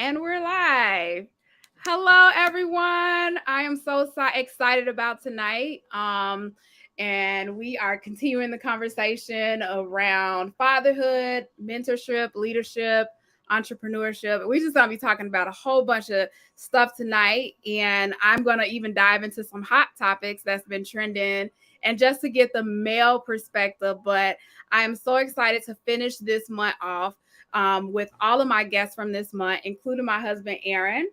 And we're live. Hello, everyone. I am so excited about tonight. And we are continuing the conversation around fatherhood, mentorship, leadership, entrepreneurship. We're just going to be talking about a whole bunch of stuff tonight. And I'm going to even dive into some hot topics that's been trending and just to get the male perspective. But I am so excited to finish this month off with all of my guests from this month, including my husband, Aaron,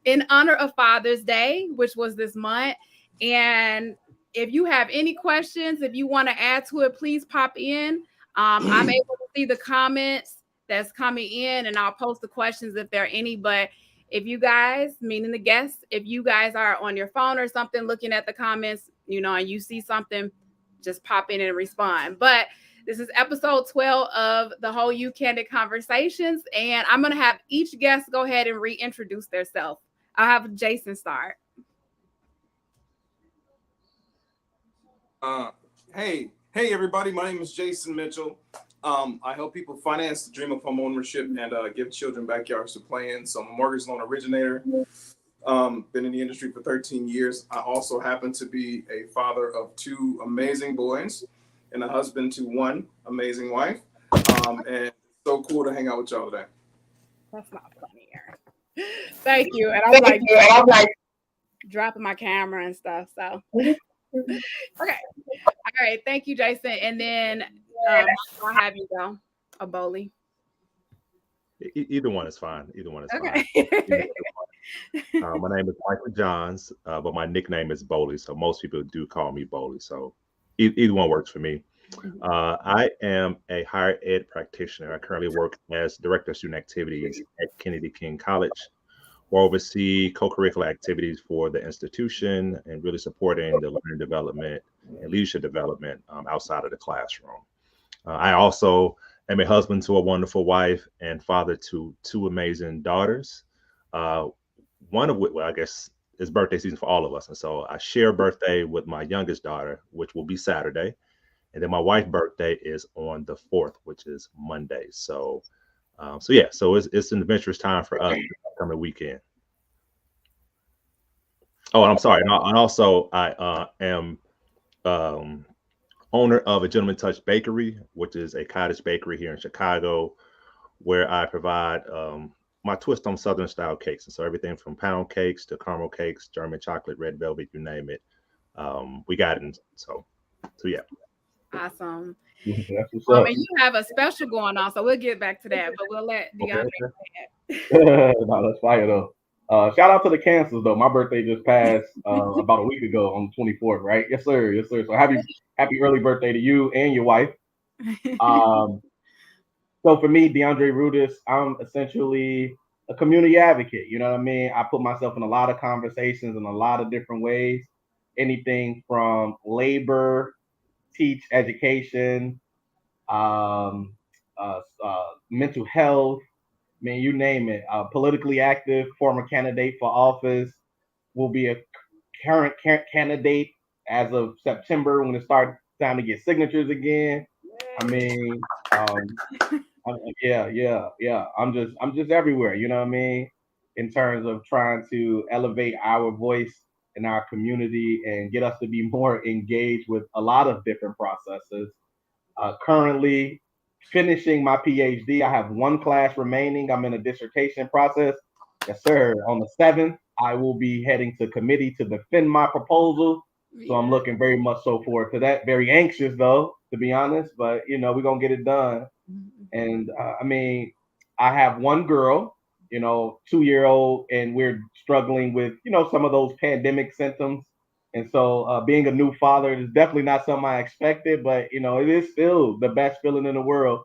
in honor of Father's Day, which was this month. And if you have any questions, if you want to add to it, please pop in. I'm able to see the comments that's coming in, and I'll post the questions if there are any. But if you guys, meaning the guests, if you guys are on your phone or something looking at the comments, and you see something, just pop in and respond. But this is episode 12 of the whole You Candid Conversations, and I'm going to have each guest go ahead and reintroduce themselves. I'll have Jason start. Hey, everybody. My name is Jason Mitchell. I help people finance the dream of home ownership and give children backyards to play in. So I'm a mortgage loan originator. Been in the industry for 13 years. I also happen to be a father of two amazing boys and a husband to one amazing wife. And it's so cool to hang out with y'all today. That's not funny, Aaron. Thank you. And I'm like dropping my camera and stuff. So, okay. All right. Thank you, Jason. And then I'll have you go. A Bowley. Either one is fine. Okay. My name is Michael Johns, but my nickname is Bowley, so most people do call me Bowley. So either one works for me. I am a higher ed practitioner. I currently work as director of student activities at Kennedy King College, where I oversee co-curricular activities for the institution and really supporting the learning development and leadership development outside of the classroom. I also am a husband to a wonderful wife and father to two amazing daughters. One of which, well, I guess it's birthday season for all of us. And so I share a birthday with my youngest daughter, which will be Saturday. And then my wife's birthday is on the 4th, which is Monday. So it's an adventurous time for us this coming weekend. Oh, and I'm sorry. And also I am owner of a Gentleman Touch Bakery, which is a cottage bakery here in Chicago, where I provide my twist on Southern style cakes. And so everything from pound cakes to caramel cakes, German chocolate, red velvet, you name it. We got it. So yeah. Awesome. That's what's up. And you have a special going on, so we'll get back to that, but we'll let DeAndre say it. No, that's fire though. Shout out to the cancers though. My birthday just passed about a week ago on the 24th, right? Yes, sir. Yes, sir. So happy early birthday to you and your wife. So for me, DeAndre Rudis, I'm essentially a community advocate. You know what I mean? I put myself in a lot of conversations in a lot of different ways. Anything from labor, teach education, mental health. I mean, you name it. Politically active, former candidate for office, will be a current candidate as of September when it starts time to get signatures again. I mean, yeah. I'm just everywhere. You know what I mean? In terms of trying to elevate our voice in our community and get us to be more engaged with a lot of different processes. Currently finishing my PhD. I have one class remaining. I'm in a dissertation process. Yes, sir. On the 7th, I will be heading to committee to defend my proposal. So I'm looking very much so forward to that. Very anxious though, to be honest, but we're going to get it done. And I have one girl, 2-year-old, and we're struggling with, some of those pandemic symptoms. And so being a new father is definitely not something I expected, but, it is still the best feeling in the world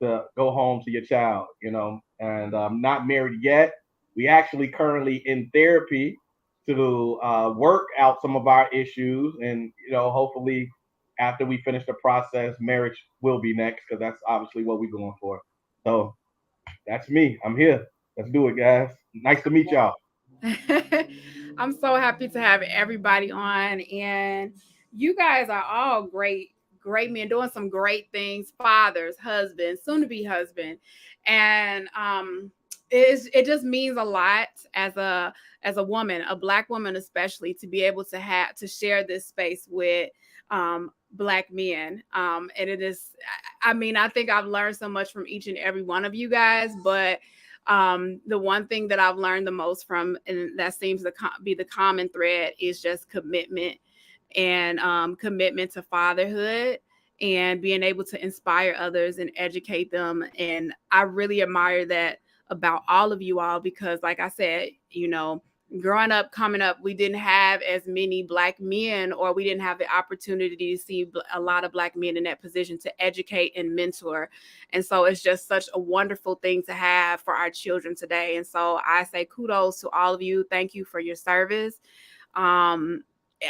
to go home to your child, and I'm not married yet. We actually currently in therapy to work out some of our issues. And, hopefully after we finish the process, marriage will be next because that's obviously what we're going for. So that's me. I'm here. Let's do it, guys. Nice to meet y'all. I'm so happy to have everybody on, and you guys are all great great men doing some great things, fathers, husbands, soon to be husband. And it just means a lot as a woman, a Black woman especially, to be able to share this space with Black men. And it is, I mean, I think I've learned so much from each and every one of you guys, but the one thing that I've learned the most from, and that seems to be the common thread, is just commitment, and commitment to fatherhood, and being able to inspire others and educate them. And I really admire that about all of you all, because like I said, you know, growing up, coming up, we didn't have as many Black men, or we didn't have the opportunity to see a lot of Black men in that position to educate and mentor. And so it's just such a wonderful thing to have for our children today. And so I say kudos to all of you. Thank you for your service.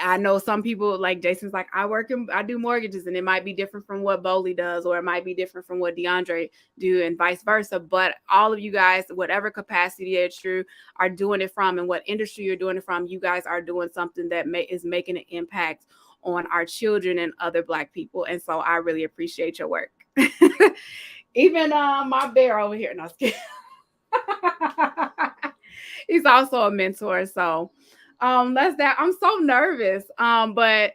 I know some people, like Jason's like, I do mortgages, and it might be different from what Bowley does, or it might be different from what DeAndre do, and vice versa. But all of you guys, whatever capacity that you are doing it from, and what industry you're doing it from, you guys are doing something that is making an impact on our children and other Black people. And so I really appreciate your work. Even my bear over here, no, he's also a mentor. So that's that. I'm so nervous. But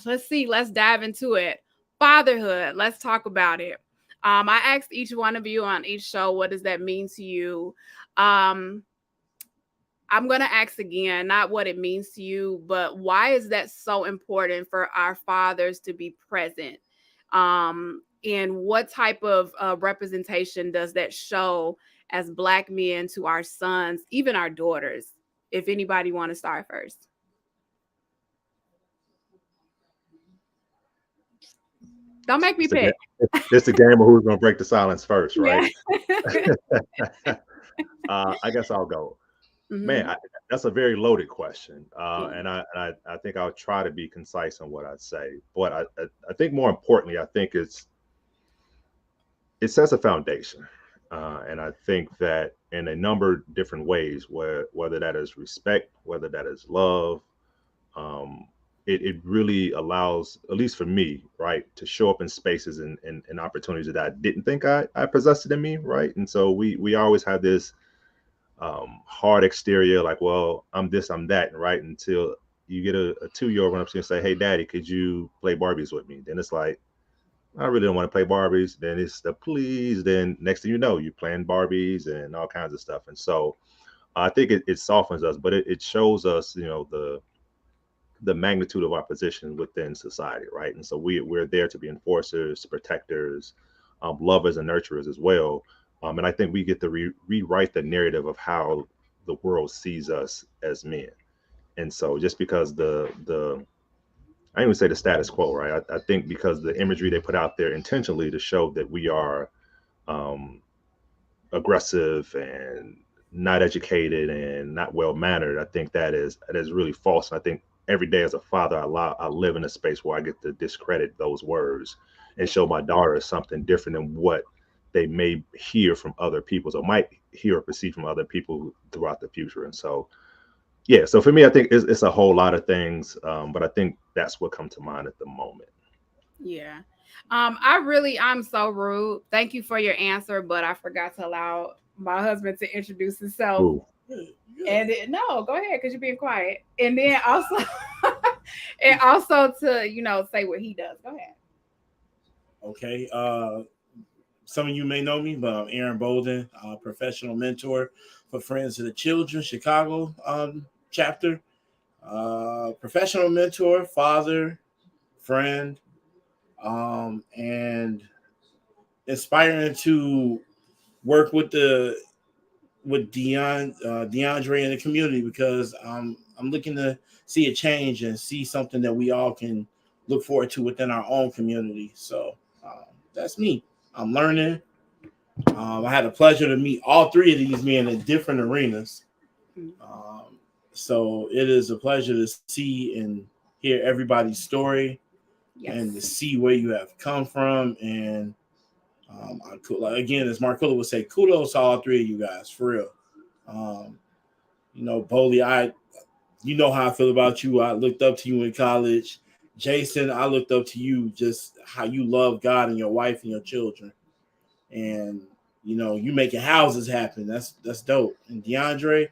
let's see. Let's dive into it. Fatherhood. Let's talk about it. I asked each one of you on each show, what does that mean to you? I'm going to ask again, not what it means to you, but why is that so important for our fathers to be present? And what type of representation does that show as Black men to our sons, even our daughters? If anybody want to start first. Don't make me pick. It's the game of who's going to break the silence first, right? Yeah. I guess I'll go. Mm-hmm. Man, that's a very loaded question. And I think I'll try to be concise on what I say. But I think more importantly, I think it sets a foundation. And I think that in a number of different ways, whether that is respect, whether that is love, it really allows, at least for me, right, to show up in spaces and opportunities that I didn't think I possessed it in me, right? And so we always have this hard exterior, like, well, I'm this, I'm that, right? Until you get a 2-year-old run up to you and say, hey, Daddy, could you play Barbies with me? Then it's like, I really don't want to play Barbies. Then it's the please. Then next thing you know, you're playing Barbies and all kinds of stuff. And so I think it softens us, but it shows us, you know, the magnitude of our position within society, right? And so we're there to be enforcers, protectors, lovers, and nurturers as well. And I think we get to rewrite the narrative of how the world sees us as men. And so just because I even say the status quo, right? I think because the imagery they put out there intentionally to show that we are aggressive and not educated and not well-mannered, I think that is really false. And I think every day as a father, I live in a space where I get to discredit those words and show my daughter something different than what they may hear from other people, or might hear or perceive from other people throughout the future. And so, yeah, so for me, I think it's a whole lot of things, but I think that's what comes to mind at the moment. Yeah. I'm so rude. Thank you for your answer, but I forgot to allow my husband to introduce himself. Ooh. And no, go ahead, because you're being quiet. And then also, and also to, you know, say what he does. Go ahead. Okay. Some of you may know me, but I'm Aaron Bolden, professional mentor for Friends of the Children, Chicago chapter. Professional mentor, father, friend, and inspiring to work with DeAndre in the community, because I'm looking to see a change and see something that we all can look forward to within our own community. So that's me. I'm learning. I had the pleasure to meet all three of these men in different arenas. So it is a pleasure to see and hear everybody's story, yes, and to see where you have come from. And again, as Marquilla would say, kudos to all three of you guys, for real. You know, Bowley, you know how I feel about you. I looked up to you in college. Jason, I looked up to you just how you love God and your wife and your children, and you making houses happen. That's dope. And DeAndre,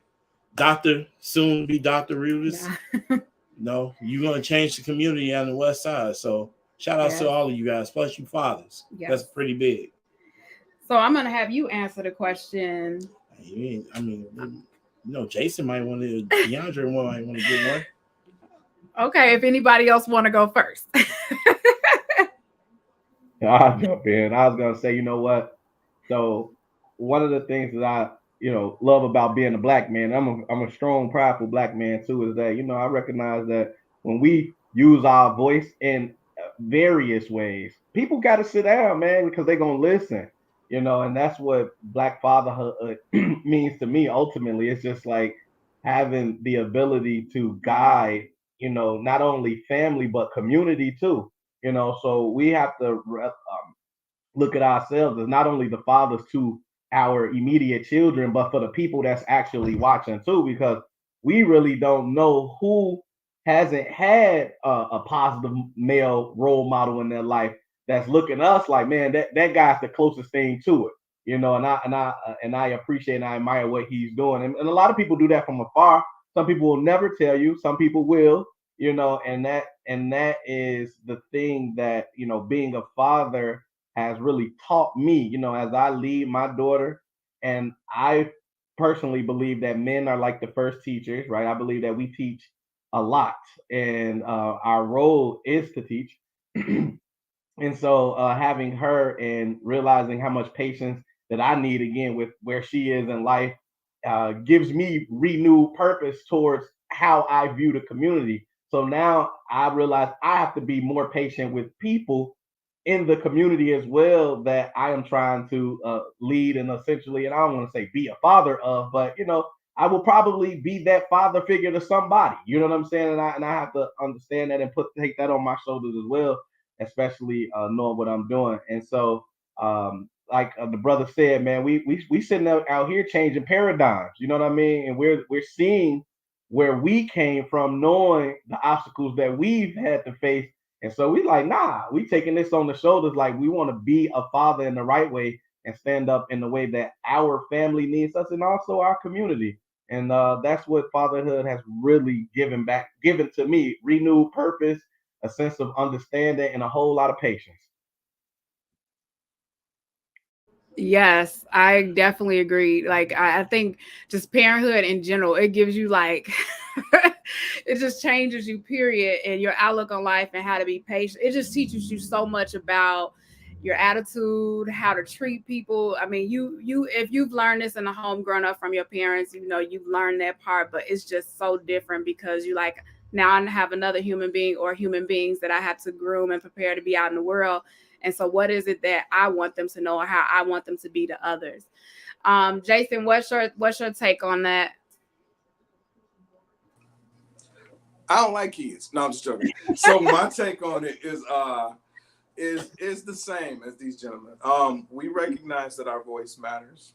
Doctor, soon to be Dr. Rudis. Yeah. You're gonna change the community on the West Side. So shout outs to all of you guys, plus you fathers. Yes. That's pretty big. So I'm gonna have you answer the question. Jason might want to, DeAndre might want to get one. Okay, if anybody else want to go first. I'll jump in. I was gonna say, you know what? So one of the things that I, love about being a black man, I'm a strong, prideful black man too, is that, I recognize that when we use our voice in various ways, people got to sit down, man, because they're gonna listen, and that's what black fatherhood means to me. Ultimately, it's just like having the ability to guide, not only family but community too. So we have to look at ourselves as not only the fathers to our immediate children, but for the people that's actually watching too, because we really don't know who hasn't had a positive male role model in their life that's looking at us like, man, that guy's the closest thing to it, and I appreciate and I admire what he's doing, and a lot of people do that from afar. Some people will never tell you, some people will, and that is the thing that being a father has really taught me, as I lead my daughter. And I personally believe that men are like the first teachers, right? I believe that we teach a lot, and our role is to teach. And so having her and realizing how much patience that I need again with where she is in life gives me renewed purpose towards how I view the community. So now I realize I have to be more patient with people in the community as well that I am trying to lead and essentially, and I don't want to say be a father of, but I will probably be that father figure to somebody. You know what I'm saying? And I have to understand that and take that on my shoulders as well, especially knowing what I'm doing. And so, like the brother said, man, we sitting out here changing paradigms. You know what I mean? And we're seeing where we came from, knowing the obstacles that we've had to face. And so we like, nah, we taking this on the shoulders. Like we want to be a father in the right way and stand up in the way that our family needs us and also our community. And that's what fatherhood has really given to me, renewed purpose, a sense of understanding, and a whole lot of patience. Yes, I definitely agree. Like I think just parenthood in general, it gives you like it just changes you, period, and your outlook on life and how to be patient. It just teaches you so much about your attitude, how to treat people. I mean, you if you've learned this in the home growing up from your parents, you've learned that part, but it's just so different because you like now I have another human being or human beings that I have to groom and prepare to be out in the world. And so what is it that I want them to know or how I want them to be to others? Jason, what's your take on that? I don't like kids. No, I'm just joking. So my take on it is the same as these gentlemen. We recognize that our voice matters.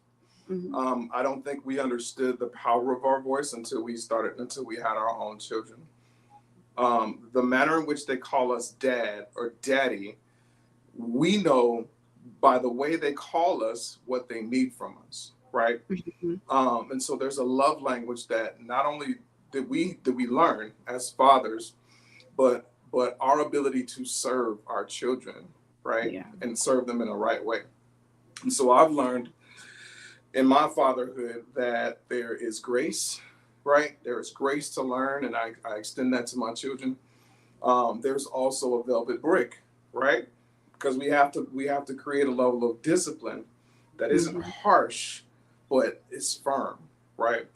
Mm-hmm. I don't think we understood the power of our voice until we had our own children. The manner in which they call us dad or daddy, we know by the way they call us what they need from us, right? Mm-hmm. And so there's a love language that not only did we learn as fathers, but our ability to serve our children, right? Yeah. And serve them in the right way. And so I've learned in my fatherhood that there is grace, right? There is grace to learn, and I extend that to my children. There's also a velvet brick, right? Because we have to create a level of discipline that isn't harsh, but is firm, right?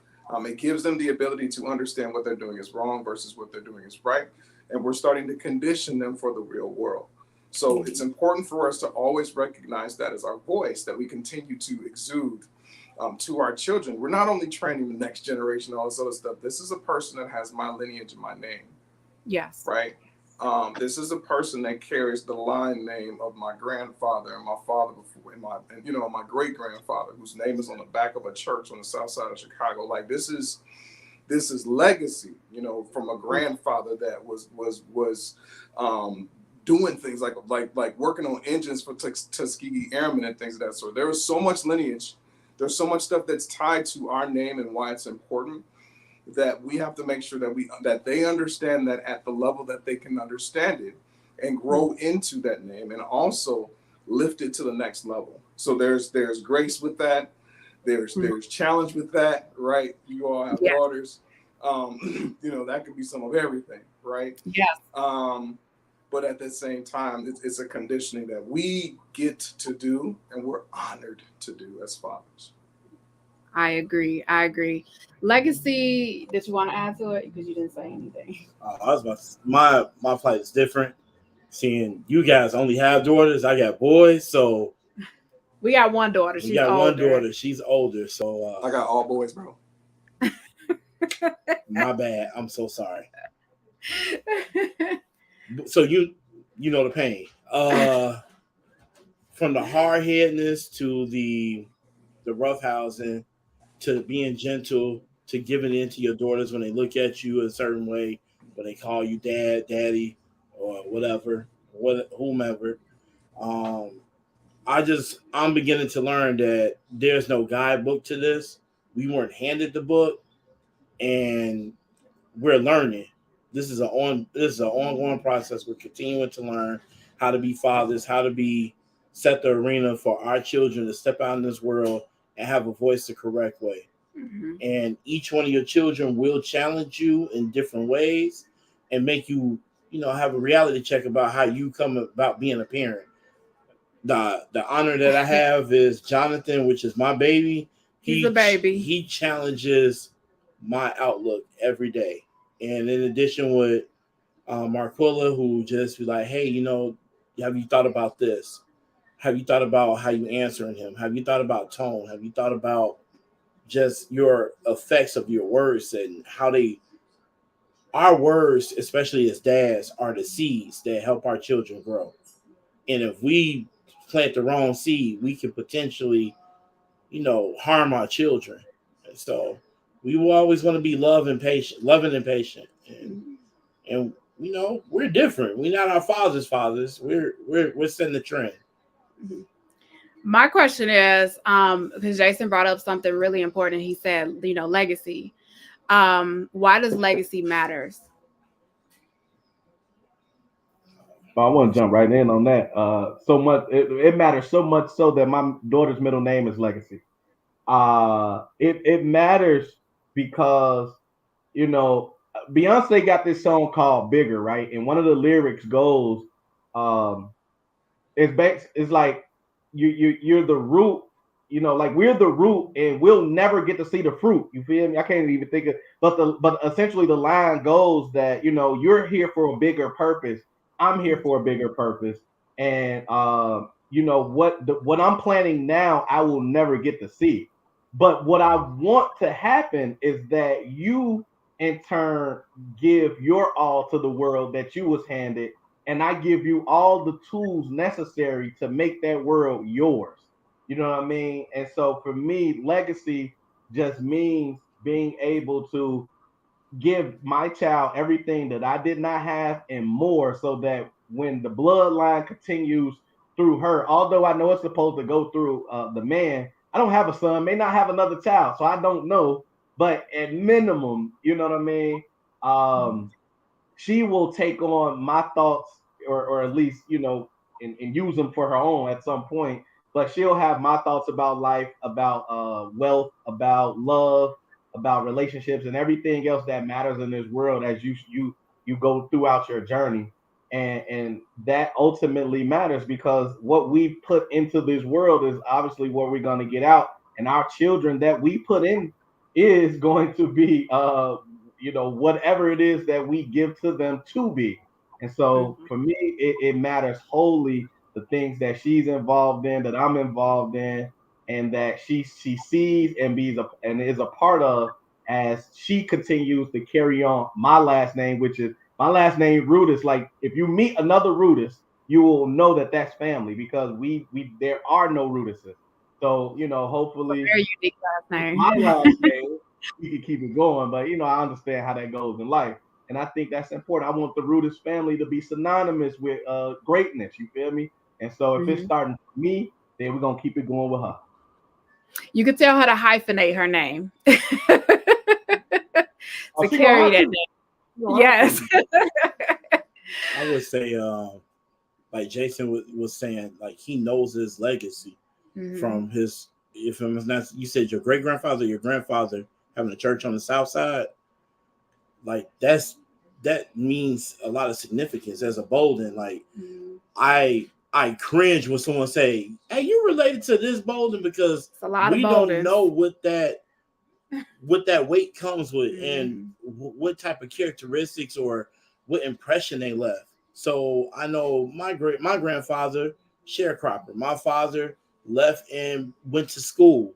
It gives them the ability to understand what they're doing is wrong versus what they're doing is right. And we're starting to condition them for the real world. So it's important for us to always recognize that as our voice that we continue to exude to our children. We're not only training the next generation, all this other stuff. This is a person that has my lineage and my name. Yes. Right. This is a person that carries the line name of my grandfather and my father before, and my great grandfather, whose name is on the back of a church on the south side of Chicago. Like this is This is legacy, you know, from a grandfather that was doing things like working on engines for Tuskegee Airmen and things of that sort. There was so much lineage. There's so much stuff that's tied to our name and why it's important, that we have to make sure that they understand that at the level that they can understand it and grow into that name, and also lift it to the next level. So there's grace with that. There's challenge with that, right? You all have daughters. You know, that could be some of everything, right? Yes. But at the same time, it's a conditioning that we get to do and we're honored to do as fathers. I agree. Legacy, did you want to add to it? Because you didn't say anything. I was about to, my plight is different. Seeing you guys only have daughters, I got boys, so we got one daughter. She's older. One daughter. She's older, so I got all boys, bro. My bad. I'm so sorry. So you know the pain. From the hard-headedness to the roughhousing, to being gentle, to giving in to your daughters when they look at you a certain way, when they call you dad, daddy, or whatever, whomever. I'm beginning to learn that there's no guidebook to this. We weren't handed the book, and we're learning. This is an ongoing process. We're continuing to learn how to be fathers, how to set the arena for our children to step out in this world and have a voice the correct way. Mm-hmm. And each one of your children will challenge you in different ways and make you, have a reality check about how you come about being a parent. The honor that I have is Jonathan, which is my baby. He's a baby. He challenges my outlook every day. And in addition with Marquilla, who just be like, hey, have you thought about this? Have you thought about how you answering him? Have you thought about tone? Have you thought about just your effects of your words and how our words, especially as dads, are the seeds that help our children grow. And if we plant the wrong seed, we can potentially, harm our children. And so we will always want to be loving and patient. And we're different. We're not our father's fathers. We're setting the trend. My question is, because Jason brought up something really important. He said, legacy. Why does legacy matters? I want to jump right in on that. So much it matters so much so that my daughter's middle name is Legacy. It matters because Beyonce got this song called Bigger, right? And one of the lyrics goes, it's like you're the root, like we're the root and we'll never get to see the fruit. You feel me? I can't even think of, but essentially the line goes that you're here for a bigger purpose. I'm here for a bigger purpose, and what I'm planning now, I will never get to see. But what I want to happen is that you, in turn, give your all to the world that you was handed, and I give you all the tools necessary to make that world yours. You know what I mean? And so for me, legacy just means being able to give my child everything that I did not have and more, so that when the bloodline continues through her, although I know it's supposed to go through the man, I don't have a son, may not have another child, so I don't know, but at minimum, you know what I mean? She will take on my thoughts, or at least, and use them for her own at some point, but she'll have my thoughts about life, about wealth, about love, about relationships, and everything else that matters in this world as you go throughout your journey. And that ultimately matters, because what we put into this world is obviously what we're going to get out, and our children that we put in is going to be whatever it is that we give to them to be. And so for me, it matters wholly the things that she's involved in, that I'm involved in, and that she sees and is a part of, as she continues to carry on my last name, which is my last name, Rudis. Like, if you meet another Rudis, you will know that that's family, because there are no Rudises. So hopefully, very unique last name. My last name we could keep it going. But I understand how that goes in life. And I think that's important. I want the Rudis family to be synonymous with greatness. You feel me? And so if it's starting with me, then we're gonna keep it going with her. You could tell her to hyphenate her name to carry that name. Yes. I would say, like Jason was saying, like he knows his legacy from his. If it was not, you said your great grandfather, your grandfather having a church on the South Side, like that means a lot of significance as a Bolden. Like I cringe when someone say, "Hey, you related to this Bolden," because we don't know what that weight comes with and what type of characteristics or what impression they left. So I know my grandfather, sharecropper. My father left and went to school,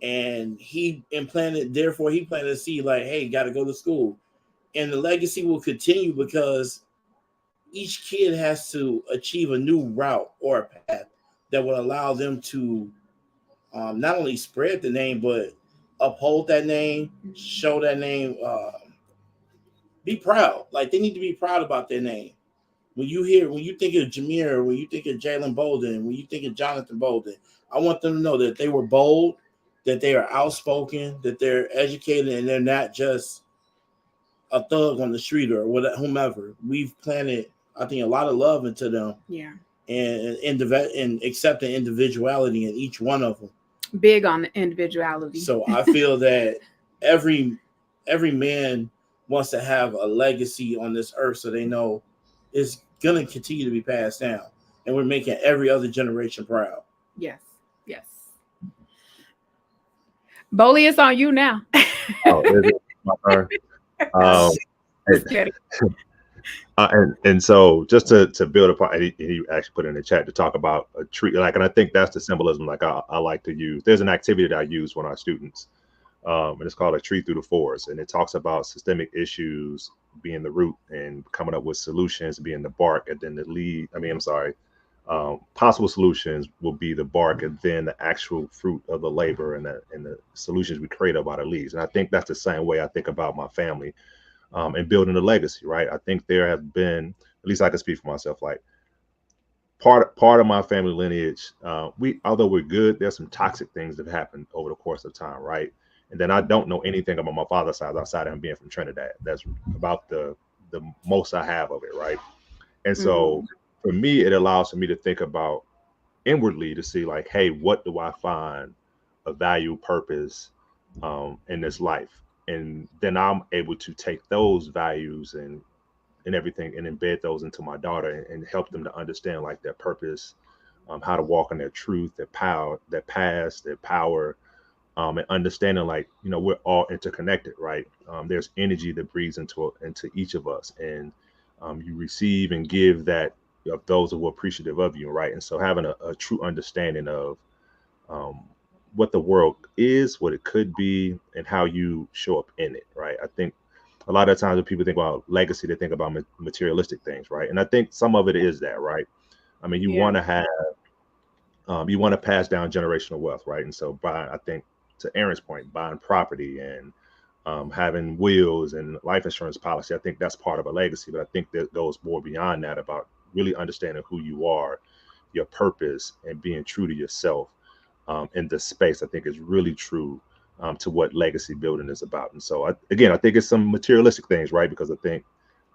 and he planted a seed like, hey, got to go to school. And the legacy will continue because each kid has to achieve a new route or a path that will allow them to not only spread the name, but uphold that name, show that name, be proud. Like they need to be proud about their name. When you think of Jameer, when you think of Jalen Bolden, when you think of Jonathan Bolden, I want them to know that they were bold, that they are outspoken, that they're educated, and they're not just a thug on the street or whomever. We've planted, I think, a lot of love into them. Yeah. And accepting individuality in each one of them. Big on the individuality. So I feel that every man wants to have a legacy on this earth, so they know it's gonna continue to be passed down, and we're making every other generation proud. Yes. Boli, it's on you now. Oh, is it my turn? And so just to build upon, and he actually put in the chat to talk about a tree, like, and I think that's the symbolism like I like to use. There's an activity that I use with our students, and it's called a tree through the forest, and it talks about systemic issues being the root and coming up with solutions being the bark, and then the lead. Possible solutions will be the bark, and then the actual fruit of the labor and the solutions we create about the leaves. And I think that's the same way I think about my family. And building a legacy, right? I think there have been, at least I can speak for myself, like part of my family lineage, although we're good, there's some toxic things that have happened over the course of time, right? And then I don't know anything about my father's side outside of him being from Trinidad. That's about the most I have of it, right? And so for me, it allows for me to think about inwardly to see like, hey, what do I find a value, purpose in this life? And then I'm able to take those values and everything and embed those into my daughter and help them to understand like their purpose, how to walk in their truth, their power, their past, their power, and understanding like, we're all interconnected, right? There's energy that breathes into each of us, and you receive and give that of those who are appreciative of you, right? And so having a true understanding of what the world is, what it could be, and how you show up in it, right? I think a lot of times when people think about legacy, they think about materialistic things, right? And I think some of it is that, right? I mean, you want to have, you want to pass down generational wealth, right? And so I think to Aaron's point, buying property and having wills and life insurance policy, I think that's part of a legacy. But I think that goes more beyond that, about really understanding who you are, your purpose, and being true to yourself. In this space, I think is really true to what legacy building is about. And so, I think it's some materialistic things, right? Because I think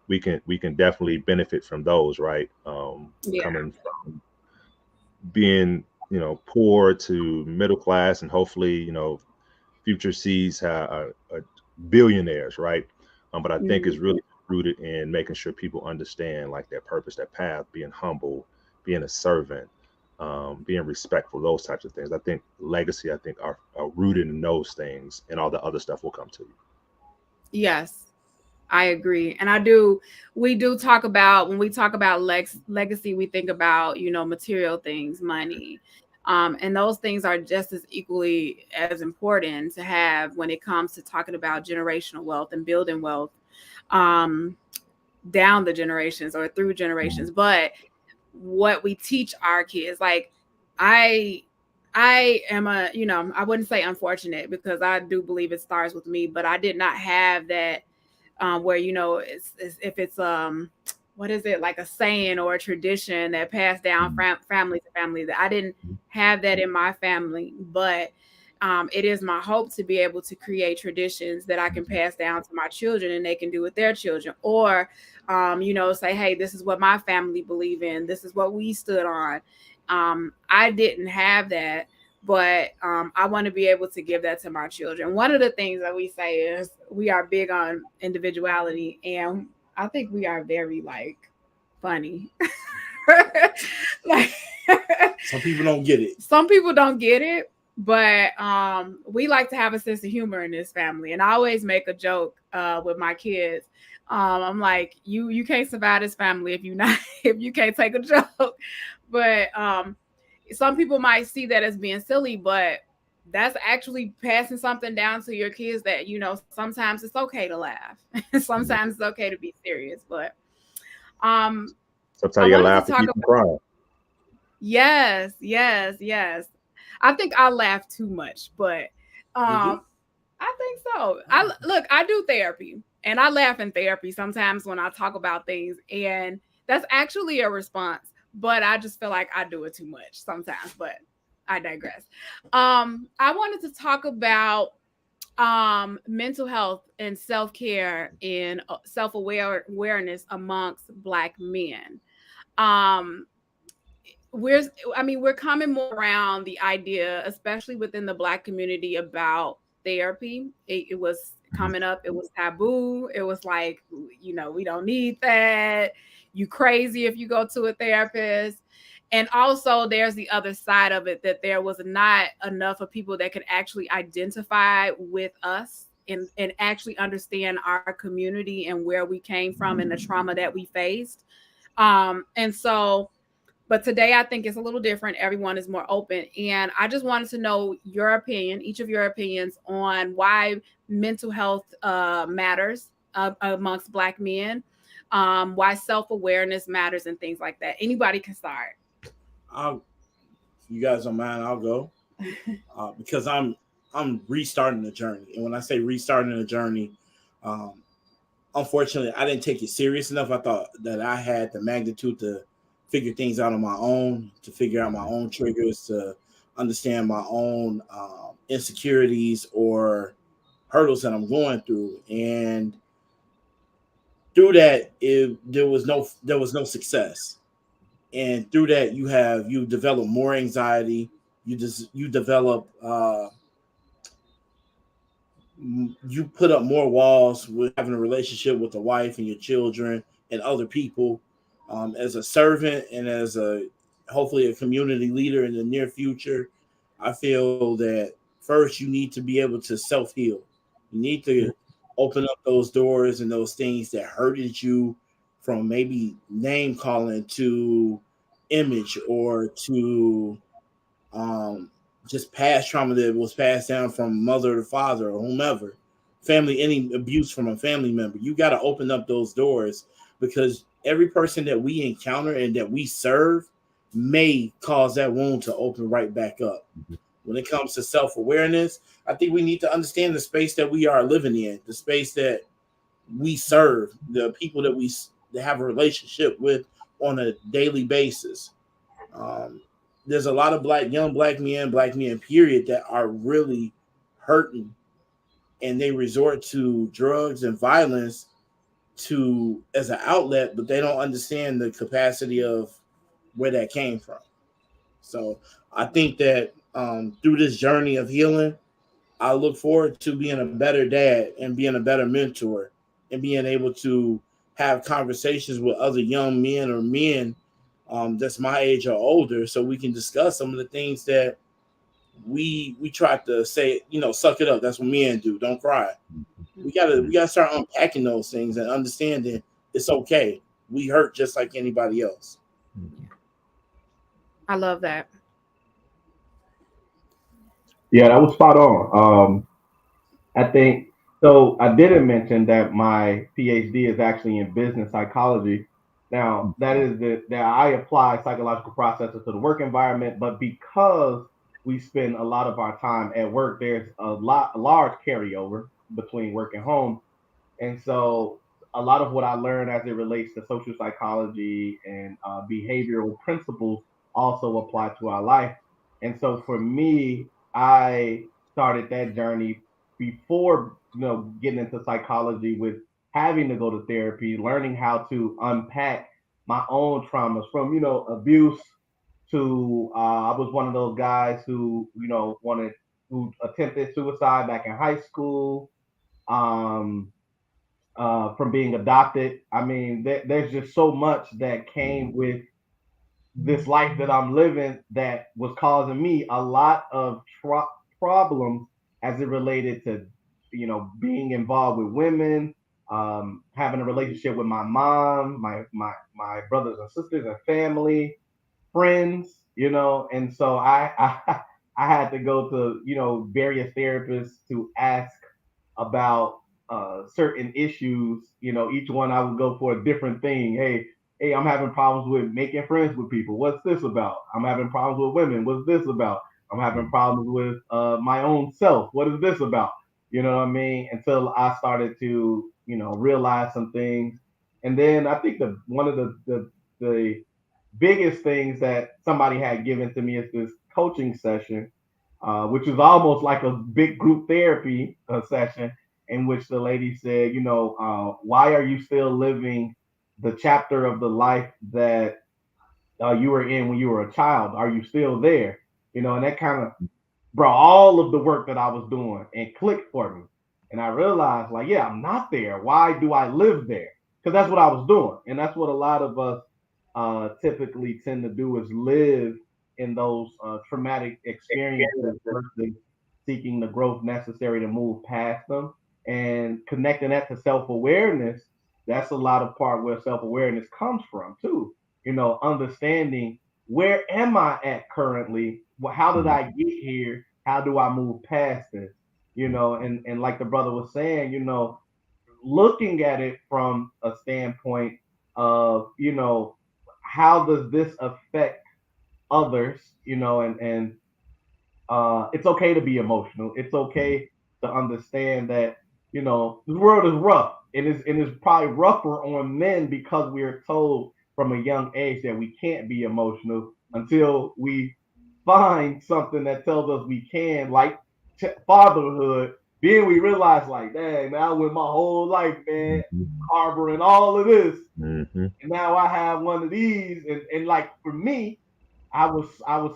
we can definitely benefit from those, right? Coming from being, poor to middle class, and hopefully, future seeds are billionaires, right? But I think it's really rooted in making sure people understand like their purpose, their path, being humble, being a servant, being respectful, those types of things. I think legacy, are rooted in those things, and all the other stuff will come to you. Yes, I agree. And we do talk about, when we talk about legacy, we think about, material things, money. And those things are just as equally as important to have when it comes to talking about generational wealth and building wealth down the generations or through generations. But what we teach our kids, like I I am I wouldn't say unfortunate because I do believe it starts with me, but I did not have that where it's if it's what is it, like a saying or a tradition that passed down from family to family, that I didn't have that in my family. But it is my hope to be able to create traditions that I can pass down to my children and they can do with their children, or say, hey, this is what my family believe in, this is what we stood on. I didn't have that, but I want to be able to give that to my children. One of the things that we say is we are big on individuality, and I think we are very like funny. Like Some people don't get it. some people don't get it, but we like to have a sense of humor in this family. And I always make a joke with my kids. I'm like, you can't survive this family if you not if you can't take a joke. But some people might see that as being silly, but that's actually passing something down to your kids that sometimes it's okay to laugh. Sometimes it's okay to be serious. But um Sometimes I you gotta wanted to laugh to talk keep about, from crying. yes, yes, yes. I think I laugh too much, but You do? I think so. I do therapy and I laugh in therapy sometimes when I talk about things, and that's actually a response, but I just feel like I do it too much sometimes, but I digress. I wanted to talk about mental health and self-care and awareness amongst Black men. Um we're we're coming more around the idea, especially within the Black community, about therapy. It was coming up, it was taboo, it was like, we don't need that, you crazy if you go to a therapist. And also there's the other side of it, that there was not enough of people that could actually identify with us and actually understand our community and where we came from and the trauma that we faced. And so but today I think it's a little different. Everyone is more open. And I just wanted to know your opinion, each of your opinions, on why mental health matters amongst Black men, why self-awareness matters, and things like that. Anybody can start. I'll, you guys don't mind, I'll go. Because I'm restarting the journey. And when I say restarting the journey, um, unfortunately, I didn't take it serious enough. I thought that I had the magnitude to figure things out on my own, to figure out my own triggers, to understand my own insecurities or hurdles that I'm going through. And through that, there was no success. And through that, you develop more anxiety. You develop you put up more walls with having a relationship with the wife and your children and other people. As a servant and as a hopefully a community leader in the near future, I feel that first you need to be able to self heal. You need to open up those doors and those things that hurted you, from maybe name calling to image or to um, just past trauma that was passed down from mother to father or whomever, family, any abuse from a family member. You got to open up those doors, because every person that we encounter and that we serve may cause that wound to open right back up. When it comes to self awareness, I think we need to understand the space that we are living in, the space that we serve, the people that have a relationship with on a daily basis. Um, there's a lot of young black men, period, that are really hurting, and they resort to drugs and violence to as an outlet, but they don't understand the capacity of where that came from. So I think that through this journey of healing, I look forward to being a better dad and being a better mentor and being able to have conversations with other young men or men that's my age or older, so we can discuss some of the things that we try to say, suck it up. That's what men do. Don't cry. We gotta start unpacking those things and understanding it's okay. We hurt just like anybody else. I love that. Yeah, that was spot on. I think so. I didn't mention that my PhD is actually in business psychology. Now, that is that I apply psychological processes to the work environment, but because we spend a lot of our time at work. There's a large carryover between work and home. And so a lot of what I learned as it relates to social psychology and behavioral principles also apply to our life. And so for me, I started that journey before, getting into psychology with having to go to therapy, learning how to unpack my own traumas from, abuse to I was one of those guys who, who attempted suicide back in high school. Um, from being adopted. I mean, there's just so much that came with this life that I'm living that was causing me a lot of problems as it related to, being involved with women, having a relationship with my mom, my brothers and sisters and family, friends, and so I had to go to, various therapists to ask about certain issues. Each one I would go for a different thing. Hey, I'm having problems with making friends with people. What's this about? I'm having problems with women. What's this about? I'm having problems with my own self. What is this about? You know what I mean? Until I started to, realize some things. And then I think one of the biggest things that somebody had given to me is this coaching session, which was almost like a big group therapy session, in which the lady said, why are you still living the chapter of the life that you were in when you were a child? Are you still there? And that kind of brought all of the work that I was doing and clicked for me. And I realized, like, yeah, I'm not there. Why do I live there? Because that's what I was doing. And that's what a lot of us typically tend to do, is live in those traumatic experiences versus seeking the growth necessary to move past them. And connecting that to self-awareness, that's a lot of part where self-awareness comes from too. Understanding, where am I at currently? How did I get here? How do I move past this? And like the brother was saying, looking at it from a standpoint of, how does this affect others, and it's okay to be emotional. It's okay to understand that, the world is rough. It's probably rougher on men because we're told from a young age that we can't be emotional until we find something that tells us we can, like fatherhood. Then we realize, like, dang, man, I went my whole life, man, harboring all of this, Mm-hmm. and now I have one of these, and like for me, I was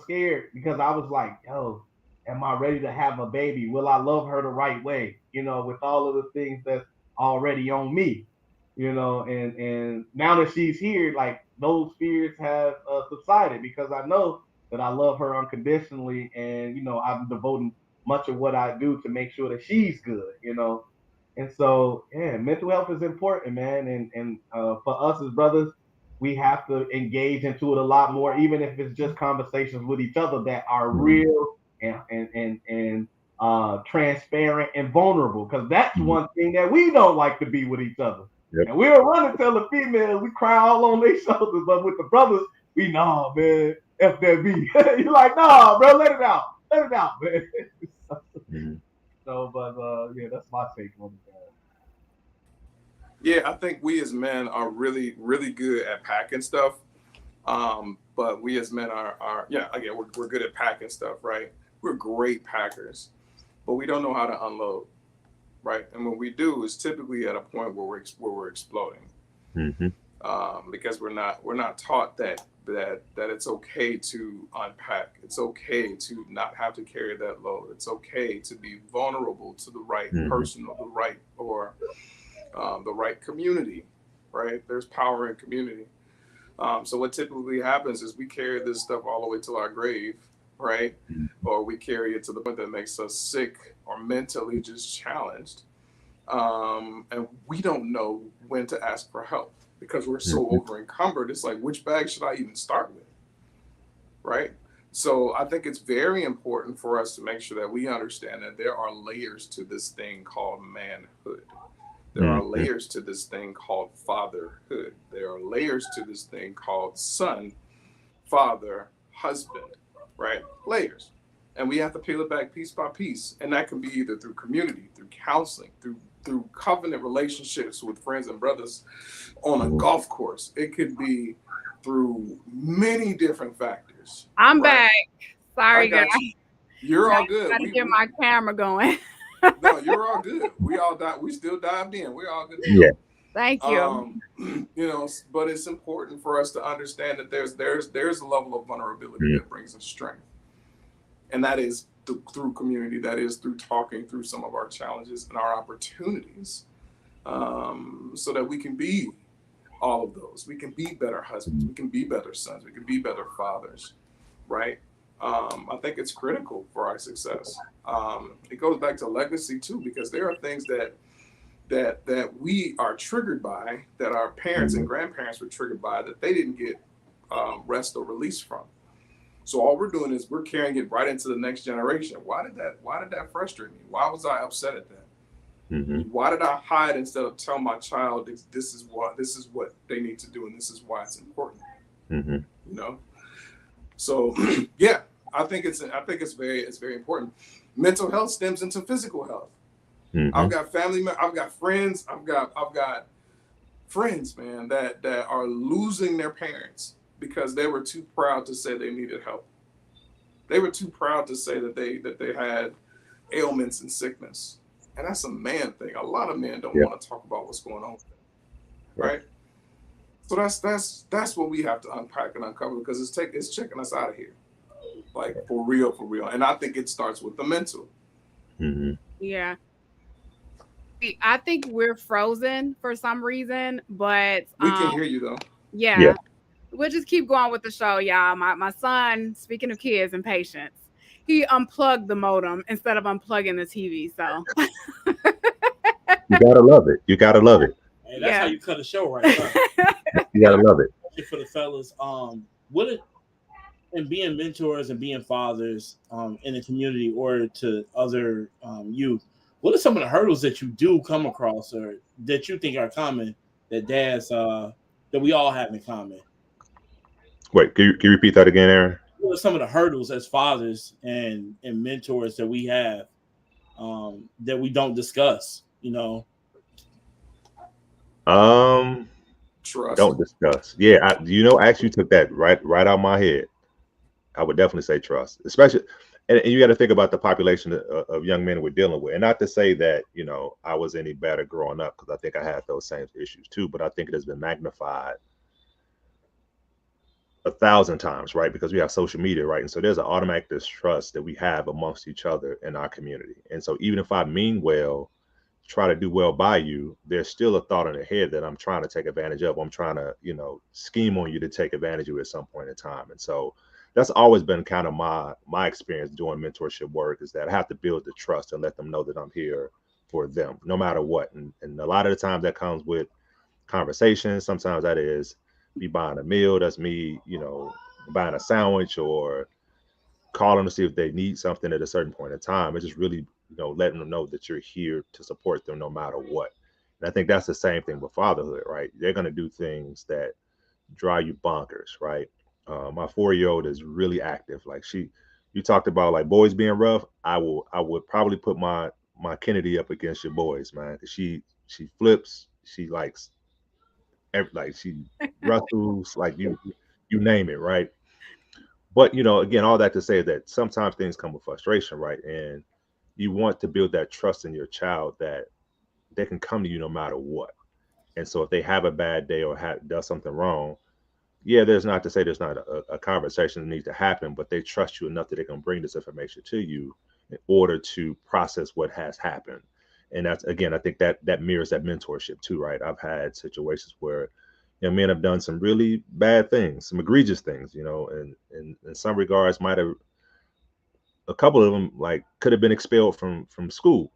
scared because I was like, yo, am I ready to have a baby? Will I love her the right way? With all of the things that's already on me, and now that she's here, like those fears have subsided because I know that I love her unconditionally, and I'm devoting much of what I do to make sure that she's good. And so, yeah, mental health is important, man, and for us as brothers, we have to engage into it a lot more, even if it's just conversations with each other that are real and transparent and vulnerable. Because that's one thing that we don't like to be with each other. Yep. And we'll run and tell the females, we cry all on their shoulders, but with the brothers, we nah, man, F that B. You're like, nah, bro, let it out, man. So, but yeah, that's my take on it. Yeah, I think we as men are really, really good at packing stuff. But we as men are yeah, again, we're good at packing stuff, right? We're great packers, but we don't know how to unload, right? And when we do, it's typically at a point where we're exploding, Mm-hmm. because we're not taught that it's okay to unpack. It's okay to not have to carry that load. It's okay to be vulnerable to the right person or the right community, right? There's power in community. So what typically happens is we carry this stuff all the way to our grave, right? Or we carry it to the point that makes us sick or mentally just challenged. And we don't know when to ask for help because we're so over encumbered. It's like, which bag should I even start with, right? So I think it's very important for us to make sure that we understand that there are layers to this thing called manhood. There are layers to this thing called fatherhood. There are layers to this thing called son, father, husband, right? Layers. And we have to peel it back piece by piece. And that can be either through community, through counseling, through covenant relationships with friends and brothers on a golf course. It could be through many different factors. I'm right? back. Sorry, guys. You're all good. Gotta get my camera going. No, you're all good. We still dived in. We're all good. Yeah. Thank you. You know, but it's important for us to understand that there's a level of vulnerability that brings us strength. And that is through community, that is through talking through some of our challenges and our opportunities, so that we can be all of those. We can be better husbands. We can be better sons. We can be better fathers, right? I think it's critical for our success. It goes back to legacy too, because there are things that we are triggered by, that our parents and grandparents were triggered by, that they didn't get rest or release from. So all we're doing is we're carrying it right into the next generation. Why did that frustrate me? Why was I upset at that? Why did I hide instead of tell my child this is what they need to do and this is why it's important? You know. So yeah, I think it's very important. Mental health stems into physical health. I've got I've got friends, man, that are losing their parents because they were too proud to say they needed help. They were too proud to say that they had ailments and sickness. And that's a man thing. A lot of men don't want to talk about what's going on with them. Right? So that's what we have to unpack and uncover, because it's checking us out of here. Like for real. And I think it starts with the mental. Yeah. I think we're frozen for some reason, but we can hear you though. Yeah. We'll just keep going with the show, y'all. My son, speaking of kids and patience, he unplugged the modem instead of unplugging the TV. So you gotta love it. Hey, that's how you cut a show right now. You gotta love it. For the fellas, and being mentors and being fathers in the community or to other youth, what are some of the hurdles that you do come across or that you think are common that dads that we all have in common? Wait, can you repeat that again, Aaron? What are some of the hurdles as fathers and mentors that we have that we don't discuss? You know, trust. Don't discuss. Yeah, I actually took that right out of my head. I would definitely say trust, especially, and you got to think about the population of young men we're dealing with. And not to say that, I was any better growing up, because I think I had those same issues too, but I think it has been magnified 1,000 times, right? Because we have social media, right? And so there's an automatic distrust that we have amongst each other in our community. And so even if I mean well, try to do well by you, there's still a thought in the head that I'm trying to take advantage of. I'm trying to, scheme on you to take advantage of it at some point in time. And so that's always been kind of my experience doing mentorship work, is that I have to build the trust and let them know that I'm here for them no matter what. And a lot of the times that comes with conversations. Sometimes that is me buying a meal. That's me, buying a sandwich or calling to see if they need something at a certain point in time. It's just really, letting them know that you're here to support them no matter what. And I think that's the same thing with fatherhood, right? They're going to do things that drive you bonkers, right? My 4-year-old is really active. Like you talked about like boys being rough. I would probably put my Kennedy up against your boys, man. Cause she flips. She likes she wrestles, like you name it, right? But again, all that to say that sometimes things come with frustration, right? And you want to build that trust in your child that they can come to you no matter what. And so if they have a bad day or does something wrong, there's not to say there's not a conversation that needs to happen, but they trust you enough that they can bring this information to you in order to process what has happened. And that's, again, I think that mirrors that mentorship too, right? I've had situations where men have done some really bad things, some egregious things, and in some regards a couple of them could have been expelled from school,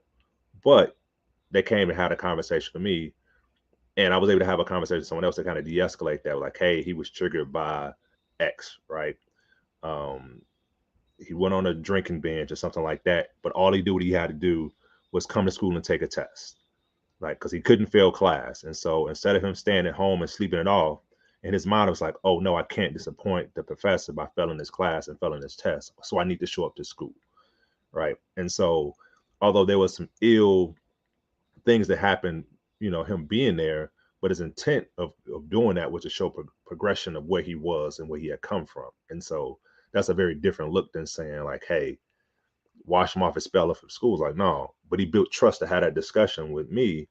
but they came and had a conversation with me. And I was able to have a conversation with someone else to kind of de-escalate that. Like, hey, he was triggered by X, right? He went on a drinking binge or something like that. But all he had to do was come to school and take a test, because he couldn't fail class. And so instead of him staying at home and sleeping it off, in his mind, it was like, oh, no, I can't disappoint the professor by failing this class and failing this test. So I need to show up to school. right? And so, although there was some ill things that happened, him being there, but his intent of doing that was to show progression of where he was and where he had come from. And so that's a very different look than saying like, hey, wash him off his spell from school. Like, no, but he built trust to have that discussion with me.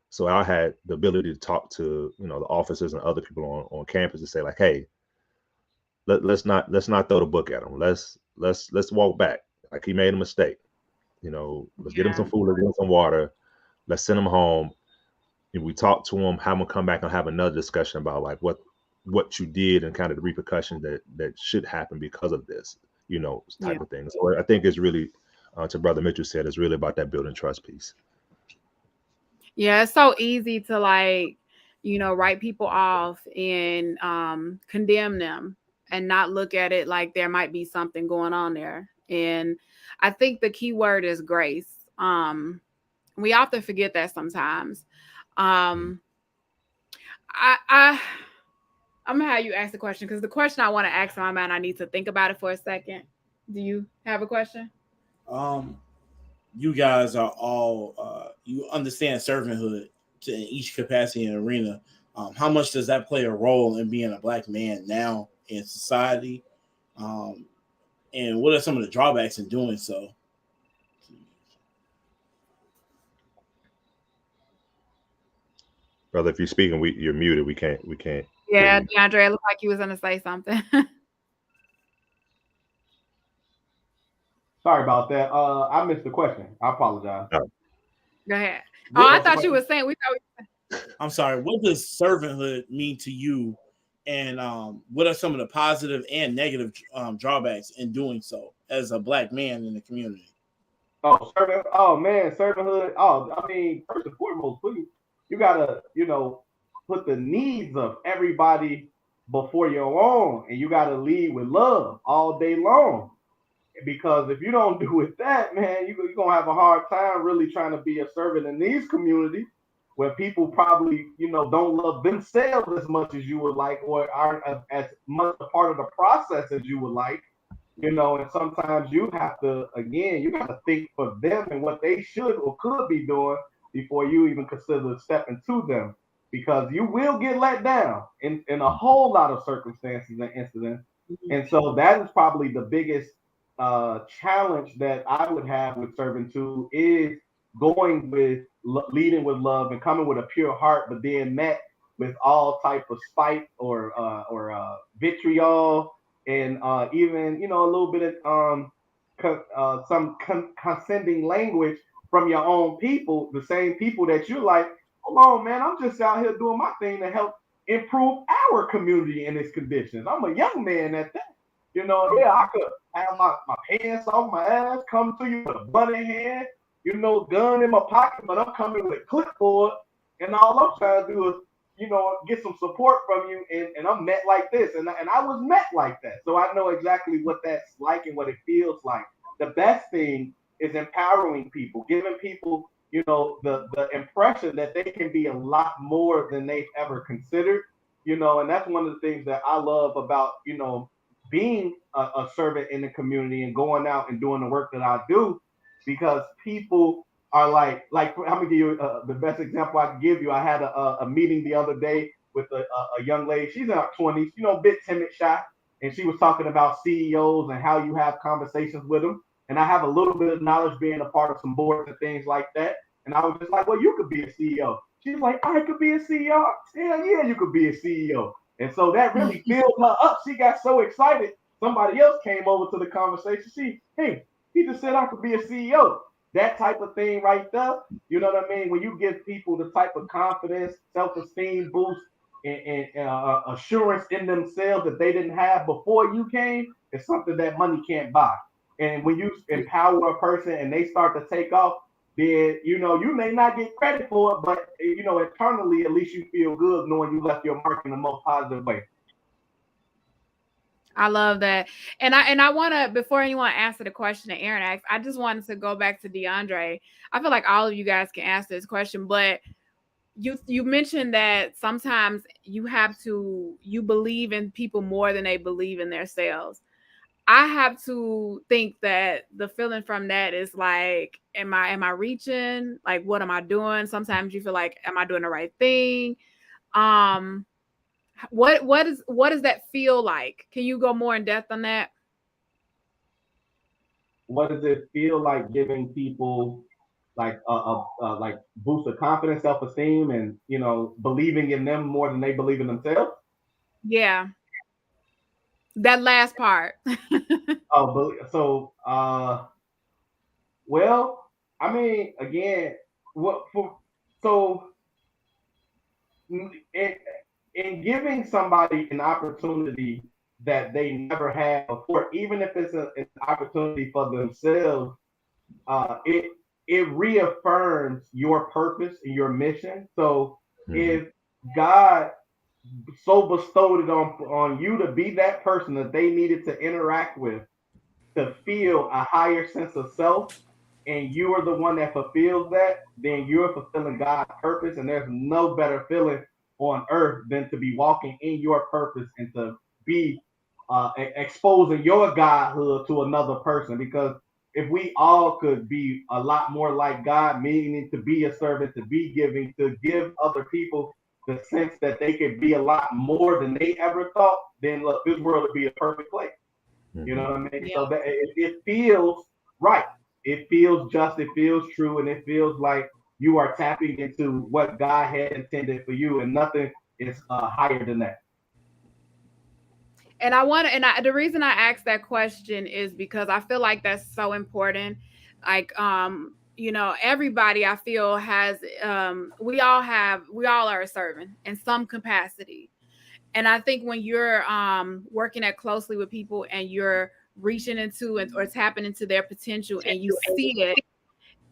So I had the ability to talk to, the officers and other people on campus to say like, hey, let's not throw the book at him. Let's walk back. Like, he made a mistake. Let's get him some food, let's get him some water, let's send him home. If we talk to him, have him come back and have another discussion about like what you did and kind of the repercussions that should happen because of this, type of thing. So I think it's really, to Brother Mitchell said, it's really about that building trust piece. Yeah, it's so easy to like, write people off and condemn them and not look at it like there might be something going on there. And I think the key word is grace. We often forget that sometimes. I'm gonna have you ask the question, because the question I want to ask in my mind, I need to think about it for a second. Do you have a question? You guys are all you understand servanthood in each capacity and arena. How much does that play a role in being a Black man now in society? And what are some of the drawbacks in doing so? Brother, if you're speaking, you're muted. We can't. Yeah, DeAndre, it looked like you was gonna say something. Sorry about that. I missed the question. I apologize. Oh. Go ahead. Oh, I thought you were saying. I'm sorry. What does servanthood mean to you, and what are some of the positive and negative drawbacks in doing so as a Black man in the community? Servanthood. I mean, first and foremost, you gotta, put the needs of everybody before your own, and you gotta lead with love all day long. Because if you don't do it that, man, you're gonna have a hard time really trying to be a servant in these communities where people probably, don't love themselves as much as you would like, or aren't as much a part of the process as you would like. And sometimes you have to, again, you got to think for them and what they should or could be doing before you even consider stepping to them, because you will get let down in a whole lot of circumstances and incidents. And so that is probably the biggest challenge that I would have with servitude, is going with leading with love and coming with a pure heart, but being met with all type of spite or vitriol, and even a little bit of some condescending language from your own people, the same people that you're like, hold on, man, I'm just out here doing my thing to help improve our community in its conditions. I'm a young man at that. I could have my pants off my ass, come to you with a blunt in hand, gun in my pocket, but I'm coming with a clipboard, and all I'm trying to do is, get some support from you, and I'm met like this. And I was met like that. So I know exactly what that's like and what it feels like. The best thing is empowering people, giving people, the impression that they can be a lot more than they've ever considered, and that's one of the things that I love about, being a servant in the community and going out and doing the work that I do, because people are like I'm gonna give you the best example I can give you. I had a meeting the other day with a young lady. She's in her 20s, a bit timid, shy, and she was talking about CEOs and how you have conversations with them. And I have a little bit of knowledge being a part of some boards and things like that. And I was just like, well, you could be a CEO. She was like, I could be a CEO. Hell yeah, you could be a CEO. And so that really filled her up. She got so excited. Somebody else came over to the conversation. He just said I could be a CEO. That type of thing right there, you know what I mean? When you give people the type of confidence, self-esteem boost, and assurance in themselves that they didn't have before you came, it's something that money can't buy. And when you empower a person and they start to take off, then, you may not get credit for it, but, internally, at least you feel good knowing you left your mark in the most positive way. I love that. And I want to, before anyone answer the question that Aaron asked, I just wanted to go back to DeAndre. I feel like all of you guys can answer this question, but you mentioned that sometimes you believe in people more than they believe in themselves. I have to think that the feeling from that is like, am I reaching? Like, what am I doing? Sometimes you feel like, am I doing the right thing? What does that feel like? Can you go more in depth on that? What does it feel like giving people like like boost of confidence, self-esteem, and believing in them more than they believe in themselves? Yeah, that last part. Well, I mean, again, what for? So, in, in giving somebody an opportunity that they never had before, even if it's an opportunity for themselves, it reaffirms your purpose and your mission. So, if God so bestowed it on you to be that person that they needed to interact with to feel a higher sense of self, and you are the one that fulfills that, then you're fulfilling God's purpose. And there's no better feeling on earth than to be walking in your purpose and to be exposing your godhood to another person. Because if we all could be a lot more like God, meaning to be a servant, to be giving, to give other people the sense that they could be a lot more than they ever thought, then look, this world would be a perfect place. You know what I mean? Yeah. So that it feels right. It feels just. It feels true, and it feels like you are tapping into what God had intended for you, and nothing is higher than that. And the reason I asked that question is because I feel like that's so important. Like, everybody I feel has, we all are a servant in some capacity. And I think when you're working at closely with people and you're reaching into it or tapping into their potential and you see it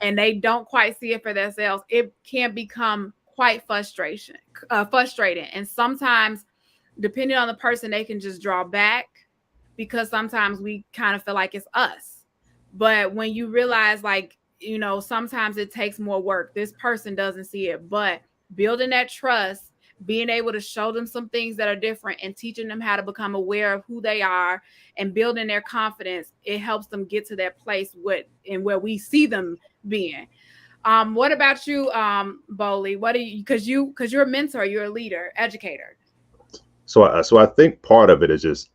and they don't quite see it for themselves, it can become quite frustrating. And sometimes, depending on the person, they can just draw back because sometimes we kind of feel like it's us. But when you realize, like, sometimes it takes more work. This person doesn't see it, but building that trust, being able to show them some things that are different and teaching them how to become aware of who they are and building their confidence, it helps them get to that place where we see them being. What about you, Bowley? What do you, because you're a mentor, you're a leader, educator. So I think part of it is just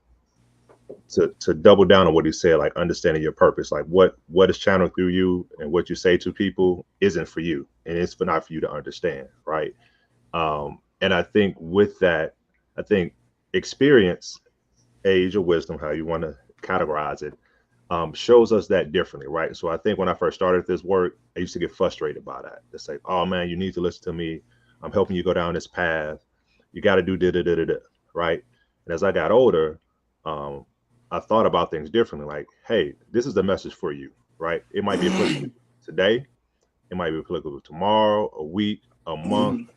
to double down on what he said, like understanding your purpose, like what is channeled through you and what you say to people isn't for you, and it's not for you to understand, right? And I think with that, I think experience, age, or wisdom, how you want to categorize it, shows us that differently, right? So I think when I first started this work, I used to get frustrated by that. It's like, oh man, you need to listen to me. I'm helping you go down this path. You got to do da da da da da, right? And as I got older, um, I thought about things differently. Like, hey, this is the message for you, right? It might be applicable today. It might be applicable tomorrow, a week, a month,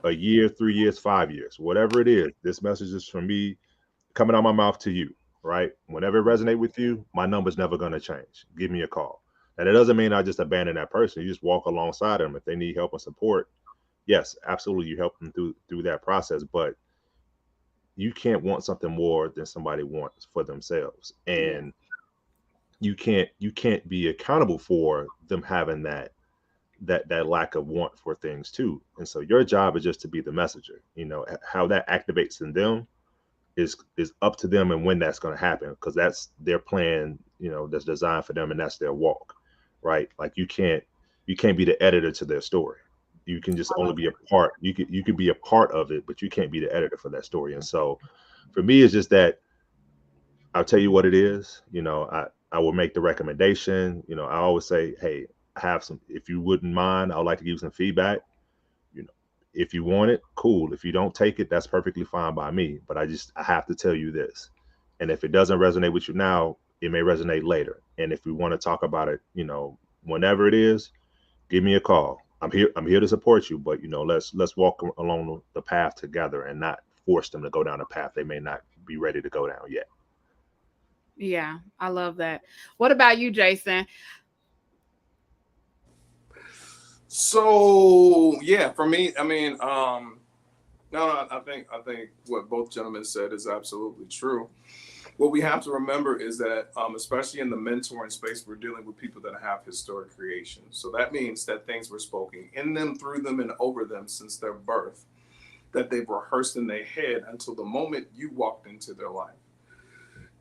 a year, 3 years, 5 years, whatever it is. This message is from me coming out my mouth to you, right? Whenever it resonates with you, my number's never going to change. Give me a call. And it doesn't mean I just abandon that person. You just walk alongside them. If they need help and support, yes, absolutely, you help them through that process. But you can't want something more than somebody wants for themselves, and you can't be accountable for them having that lack of want for things too. And so your job is just to be the messenger. How that activates in them is up to them, and when that's going to happen, because that's their plan, that's designed for them, and that's their walk, right? Like you can't be the editor to their story. You can just only be a part. You could be a part of it, but you can't be the editor for that story. And so for me, it's just that I'll tell you what it is. I will make the recommendation. I always say, hey, I have some, if you wouldn't mind, I would like to give you some feedback. If you want it, cool. If you don't take it, that's perfectly fine by me. But I have to tell you this. And if it doesn't resonate with you now, it may resonate later. And if we want to talk about it, whenever it is, give me a call. I'm here to support you, but let's walk along the path together and not force them to go down a path they may not be ready to go down yet. Yeah, I love that. What about you, Jason? So yeah, for me, I mean, no, I think what both gentlemen said is absolutely true. what we have to remember is that, especially in the mentoring space, we're dealing with people that have historic creations. So that means that things were spoken in them, through them, and over them since their birth, that they've rehearsed in their head until the moment you walked into their life.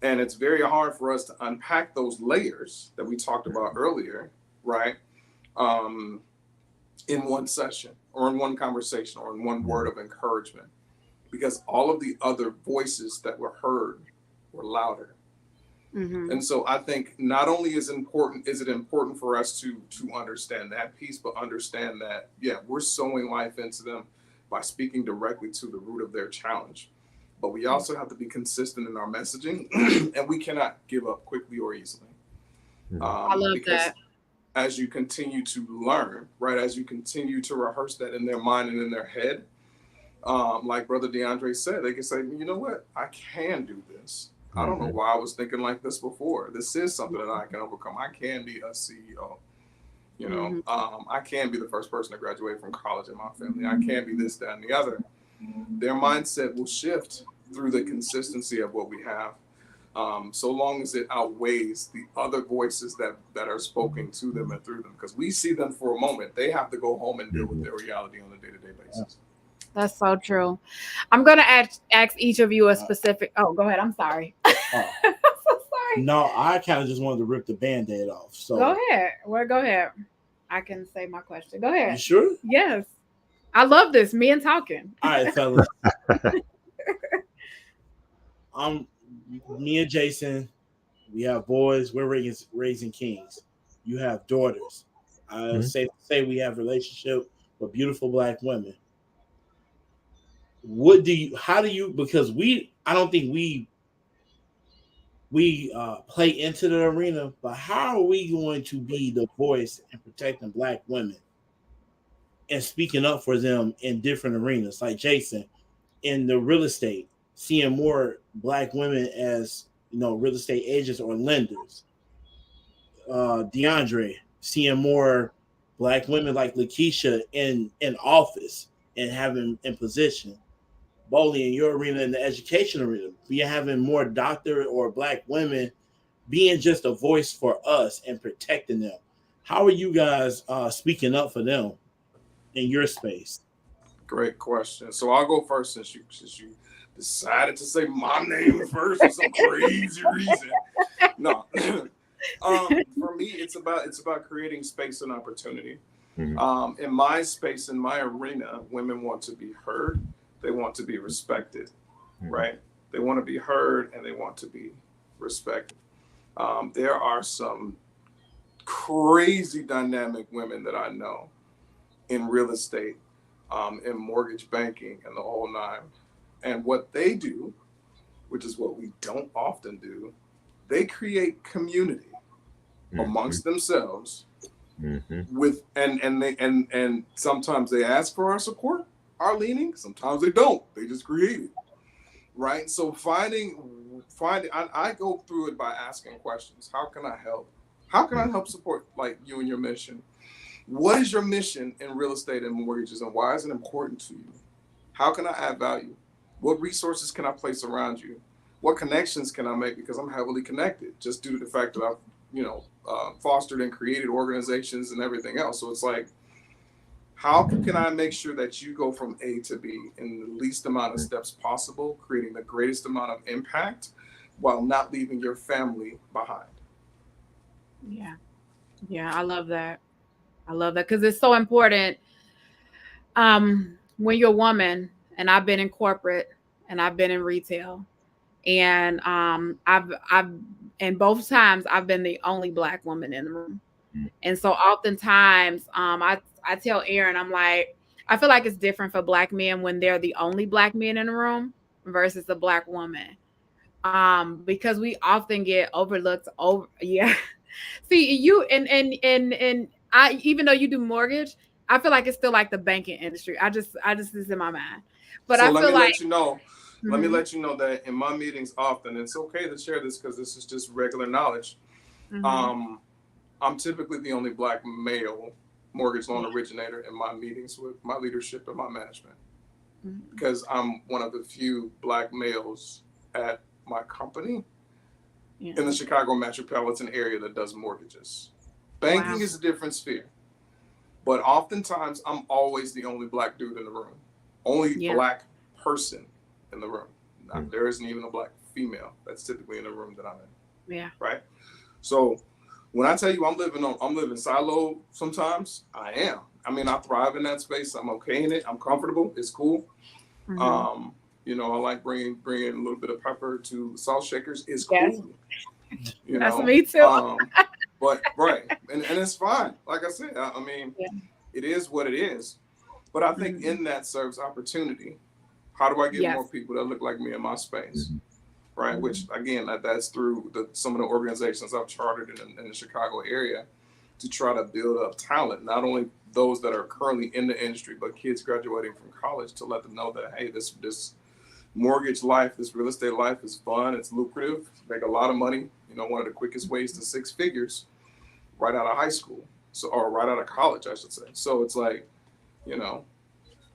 And it's very hard for us to unpack those layers that we talked about earlier, right? In one session or in one conversation or in one word of encouragement, because all of the other voices that were heard were louder. Mm-hmm. And so I think not only is it important for us to understand that piece, but understand that, yeah, we're sowing life into them by speaking directly to the root of their challenge. But we also have to be consistent in our messaging, and we cannot give up quickly or easily. I love because that. as you continue to learn, right, as you continue to rehearse that in their mind and in their head, like Brother DeAndre said, they can say, you know what, I can do this. I don't know why I was thinking like this before. This is something that I can overcome. I can be a CEO. You know, I can be the first person to graduate from college in my family. I can be this, that, and the other. Their mindset will shift through the consistency of what we have, so long as it outweighs the other voices that are spoken to them and through them. Because we see them for a moment. They have to go home and deal with their reality on a day-to-day basis. That's so true. I'm going to ask each of you a specific. Oh, go ahead. I'm sorry. I'm so sorry. No, I kind of just wanted to rip the Band-Aid off. So go ahead. Well, go ahead. I can say my question. Go ahead. You sure? Yes. I love this. Me and talking. All right, fellas. Me and Jason, we have boys. We're raising kings. You have daughters. Safe to say we have a relationship with beautiful Black women. Because I don't think we play into the arena, but how are we going to be the voice and protecting Black women and speaking up for them in different arenas? Like Jason, in the real estate, seeing more Black women as, real estate agents or lenders. DeAndre, seeing more Black women like Lakeisha in office and having in position. Bowley, in your arena, in the education arena, we are having more doctor or Black women being just a voice for us and protecting them. How are you guys speaking up for them in your space? Great question. So I'll go first since you decided to say my name first for some crazy reason. No. For me, it's about creating space and opportunity. In my space, in my arena, women want to be heard. They want to be respected, right? They want to be heard and they want to be respected. There are some crazy dynamic women that I know in real estate, in mortgage banking and the whole nine. And what they do, which is what we don't often do, they create community amongst themselves with and sometimes they ask for our support, our leaning, sometimes they don't. They just create it. Right? So finding I go through it by asking questions. How can I help? How can I help support like you and your mission? What is your mission in real estate and mortgages, and why is it important to you? How can I add value? What resources can I place around you? What connections can I make? Because I'm heavily connected, just due to the fact that I've fostered and created organizations and everything else. So it's like, how can I make sure that you go from A to B in the least amount of steps possible, creating the greatest amount of impact while not leaving your family behind? Yeah. I love that. Because it's so important. When you're a woman, and I've been in corporate and I've been in retail, and I've and both times I've been the only Black woman in the room. And so oftentimes I tell Aaron, I'm like, I feel like it's different for Black men when they're the only Black men in the room versus the Black woman. Because we often get overlooked See, you and I, even though you do mortgage, I feel like it's still like the banking industry. I just this is in my mind. But so I feel like let me let you know that in my meetings often, it's okay to share this because this is just regular knowledge. I'm typically the only Black male mortgage loan originator in my meetings with my leadership and my management, because I'm one of the few Black males at my company. Yeah. in the Chicago metropolitan area that does mortgages. Banking Wow. is a different sphere, but oftentimes I'm always the only black dude in the room, only Yeah. black person in the room. Mm. There isn't even a black female that's typically in the room that I'm in. Yeah. Right. So when I tell you I'm living silo sometimes, I am. I mean, I thrive in that space. I'm okay in it. I'm comfortable. It's cool. Mm-hmm. You know, I like bringing a little bit of pepper to salt shakers. It's Yes. cool. You That's know, me too. but right, and it's fine. Like I said, I mean, Yeah. it is what it is. But I think Mm-hmm. in that serves opportunity. How do I get Yes. more people that look like me in my space? Mhm. Right, Mm-hmm. which again, that's through some of the organizations I've chartered in the Chicago area to try to build up talent, not only those that are currently in the industry, but kids graduating from college to let them know that, hey, this mortgage life, this real estate life is fun, it's lucrative, make a lot of money. You know, one of the quickest ways to six figures right out of high school, so or right out of college, I should say. So it's like, you know,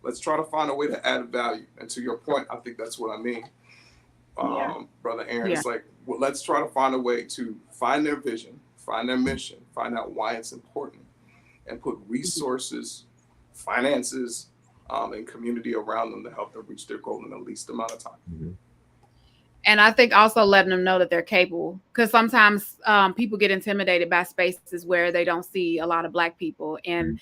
let's try to find a way to add value. And to your point, I think that's what I mean, Yeah. Brother Aaron. Yeah. It's like, well, let's try to find a way to find their vision, find their mission, find out why it's important, and put resources, finances, and community around them to help them reach their goal in the least amount of time. Mhm. And I think also letting them know that they're capable, because sometimes people get intimidated by spaces where they don't see a lot of black people, Mhm.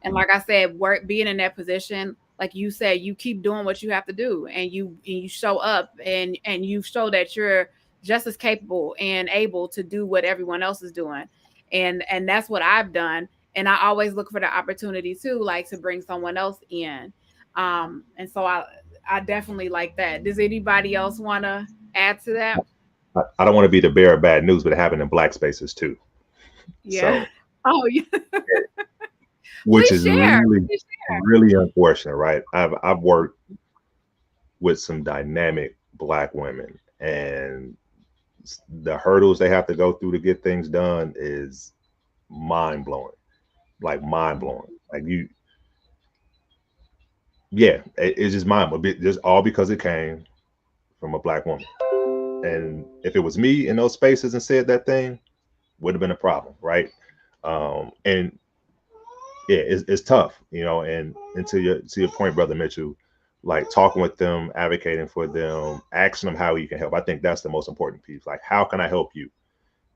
and like I said, being in that position, like you said, you keep doing what you have to do, and you show up, and you show that you're just as capable and able to do what everyone else is doing, and that's what I've done. And I always look for the opportunity too, like to bring someone else in. And so I definitely like that. Does anybody else want to add to that? I don't want to be the bearer of bad news, but it happened in black spaces too. Yeah. So, Oh, yeah. which Please is share. really, Please really unfortunate, right? I've worked with some dynamic black women, and the hurdles they have to go through to get things done is mind blowing, like mind blowing. Like you, yeah, it's just mind blowing. Just all because it came from a black woman. And if it was me in those spaces and said that thing, would have been a problem, right? And yeah, it's tough, you know. And to your point, brother Mitchell, like talking with them, advocating for them, asking them how you can help. I think that's the most important piece. Like, how can I help you?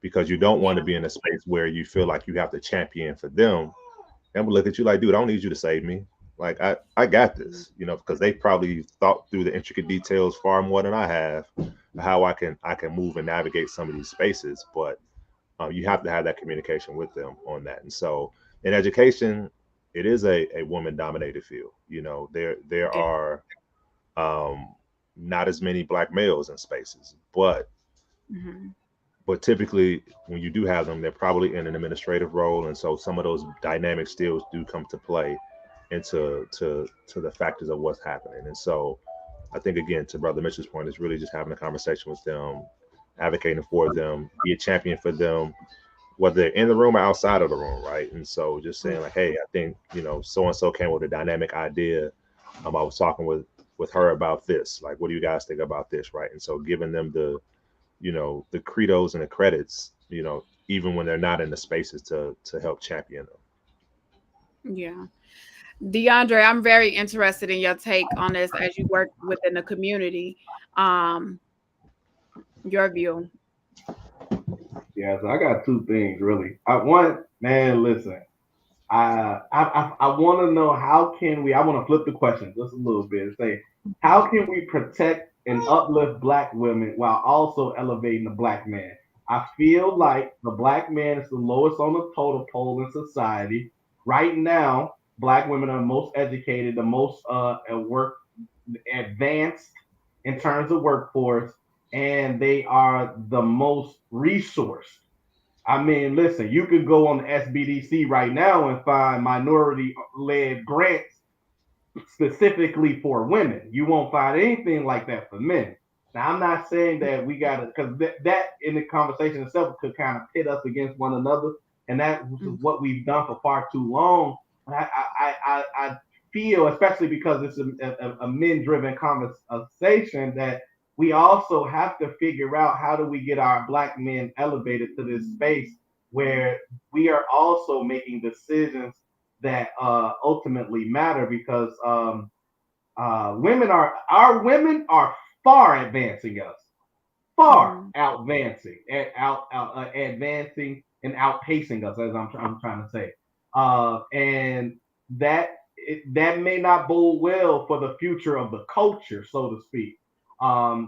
Because you don't want Yeah. to be in a space where you feel like you have to champion for them, and we look at you like, dude, I don't need you to save me. Like I got this, you know, because they probably thought through the intricate details far more than I have, how I can move and navigate some of these spaces. But you have to have that communication with them on that. And so in education, it is a woman dominated field. You know, there Yeah. are not as many black males in spaces, Mhm. but typically when you do have them, they're probably in an administrative role, and so some of those dynamic skills do come to play into to the factors of what's happening. And so I think, again, to brother Mitchell's point, is really just having a conversation with them, advocating for them, be a champion for them, whether they're in the room or outside of the room, right? And so just saying like, hey, I think, you know, so and so came with a dynamic idea. I was talking with her about this. Like, what do you guys think about this, right? And so giving them the, you know, the credos and the credits, you know, even when they're not in the spaces to help champion Yeah. DeAndre, I'm very interested in your take on this as you work within the community. Um, your view. Yeah, so I got two things really. One, man, listen, I want to know how can we? I want to flip the question just a little bit and say, how can we protect and uplift black women while also elevating the black man? I feel like the black man is the lowest on the totem pole in society right now. Black women are most educated, the most work advanced in terms of workforce, and they are the most resourced. I mean, listen, you could go on the SBDC right now and find minority led grants specifically for women. You won't find anything like that for men. Now, I'm not saying that we got to, because that in the conversation itself could kind of pit us against one another. And that is what we've done for far too long. I feel, especially because it's a men driven conversation, that we also have to figure out how do we get our Black men elevated to this space where we are also making decisions that ultimately matter, because women are far advancing us, far advancing advancing and outpacing us, as I'm trying to say, and that may not bode well for the future of the culture, so to speak.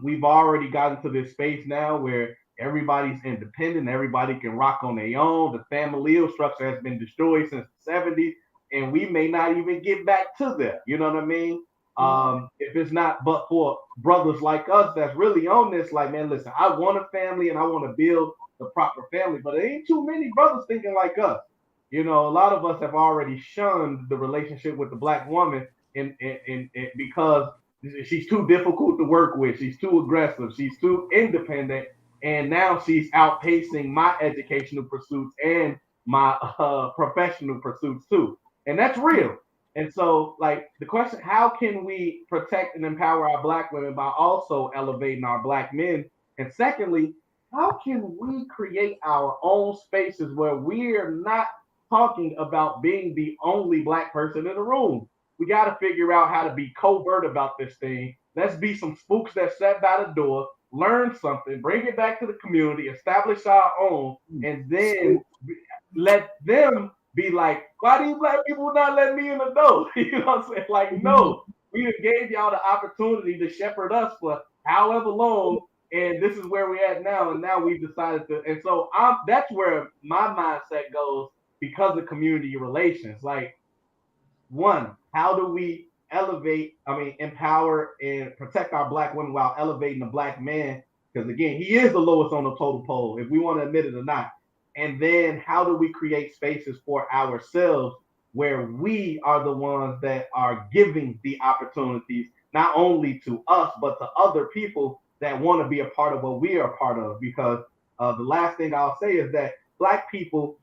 We've already gotten to this space now where everybody's independent, everybody can rock on their own. The familial structure has been destroyed since the 70s, and we may not even get back to that. You know what I mean? If it's not but for brothers like us that's really on this, like, man, listen, I want a family and I want to build the proper family, but there ain't too many brothers thinking like us. You know, a lot of us have already shunned the relationship with the Black woman in because she's too difficult to work with, she's too aggressive, she's too independent, and now she's outpacing my educational pursuits and my professional pursuits too, and that's real. And so, like, the question, how can we protect and empower our Black women by also elevating our Black men? And secondly, how can we create our own spaces where we're not talking about being the only Black person in the room? We got to figure out how to be covert about this thing. Let's be some spooks that sat by the door, learn something, bring it back to the community, establish our own, and then let them be like, why these Black people not letting me in the door? You know what I'm saying? Like, no, we just gave y'all the opportunity to shepherd us for however long, and this is where we're at now. And now we've decided to, and so that's where my mindset goes because of community relations. Like, one, how do we empower and protect our Black women while elevating the Black man? Because again, he is the lowest on the total pole, if we want to admit it or not. And then how do we create spaces for ourselves where we are the ones that are giving the opportunities, not only to us, but to other people that want to be a part of what we are a part of? Because the last thing I'll say is that Black people,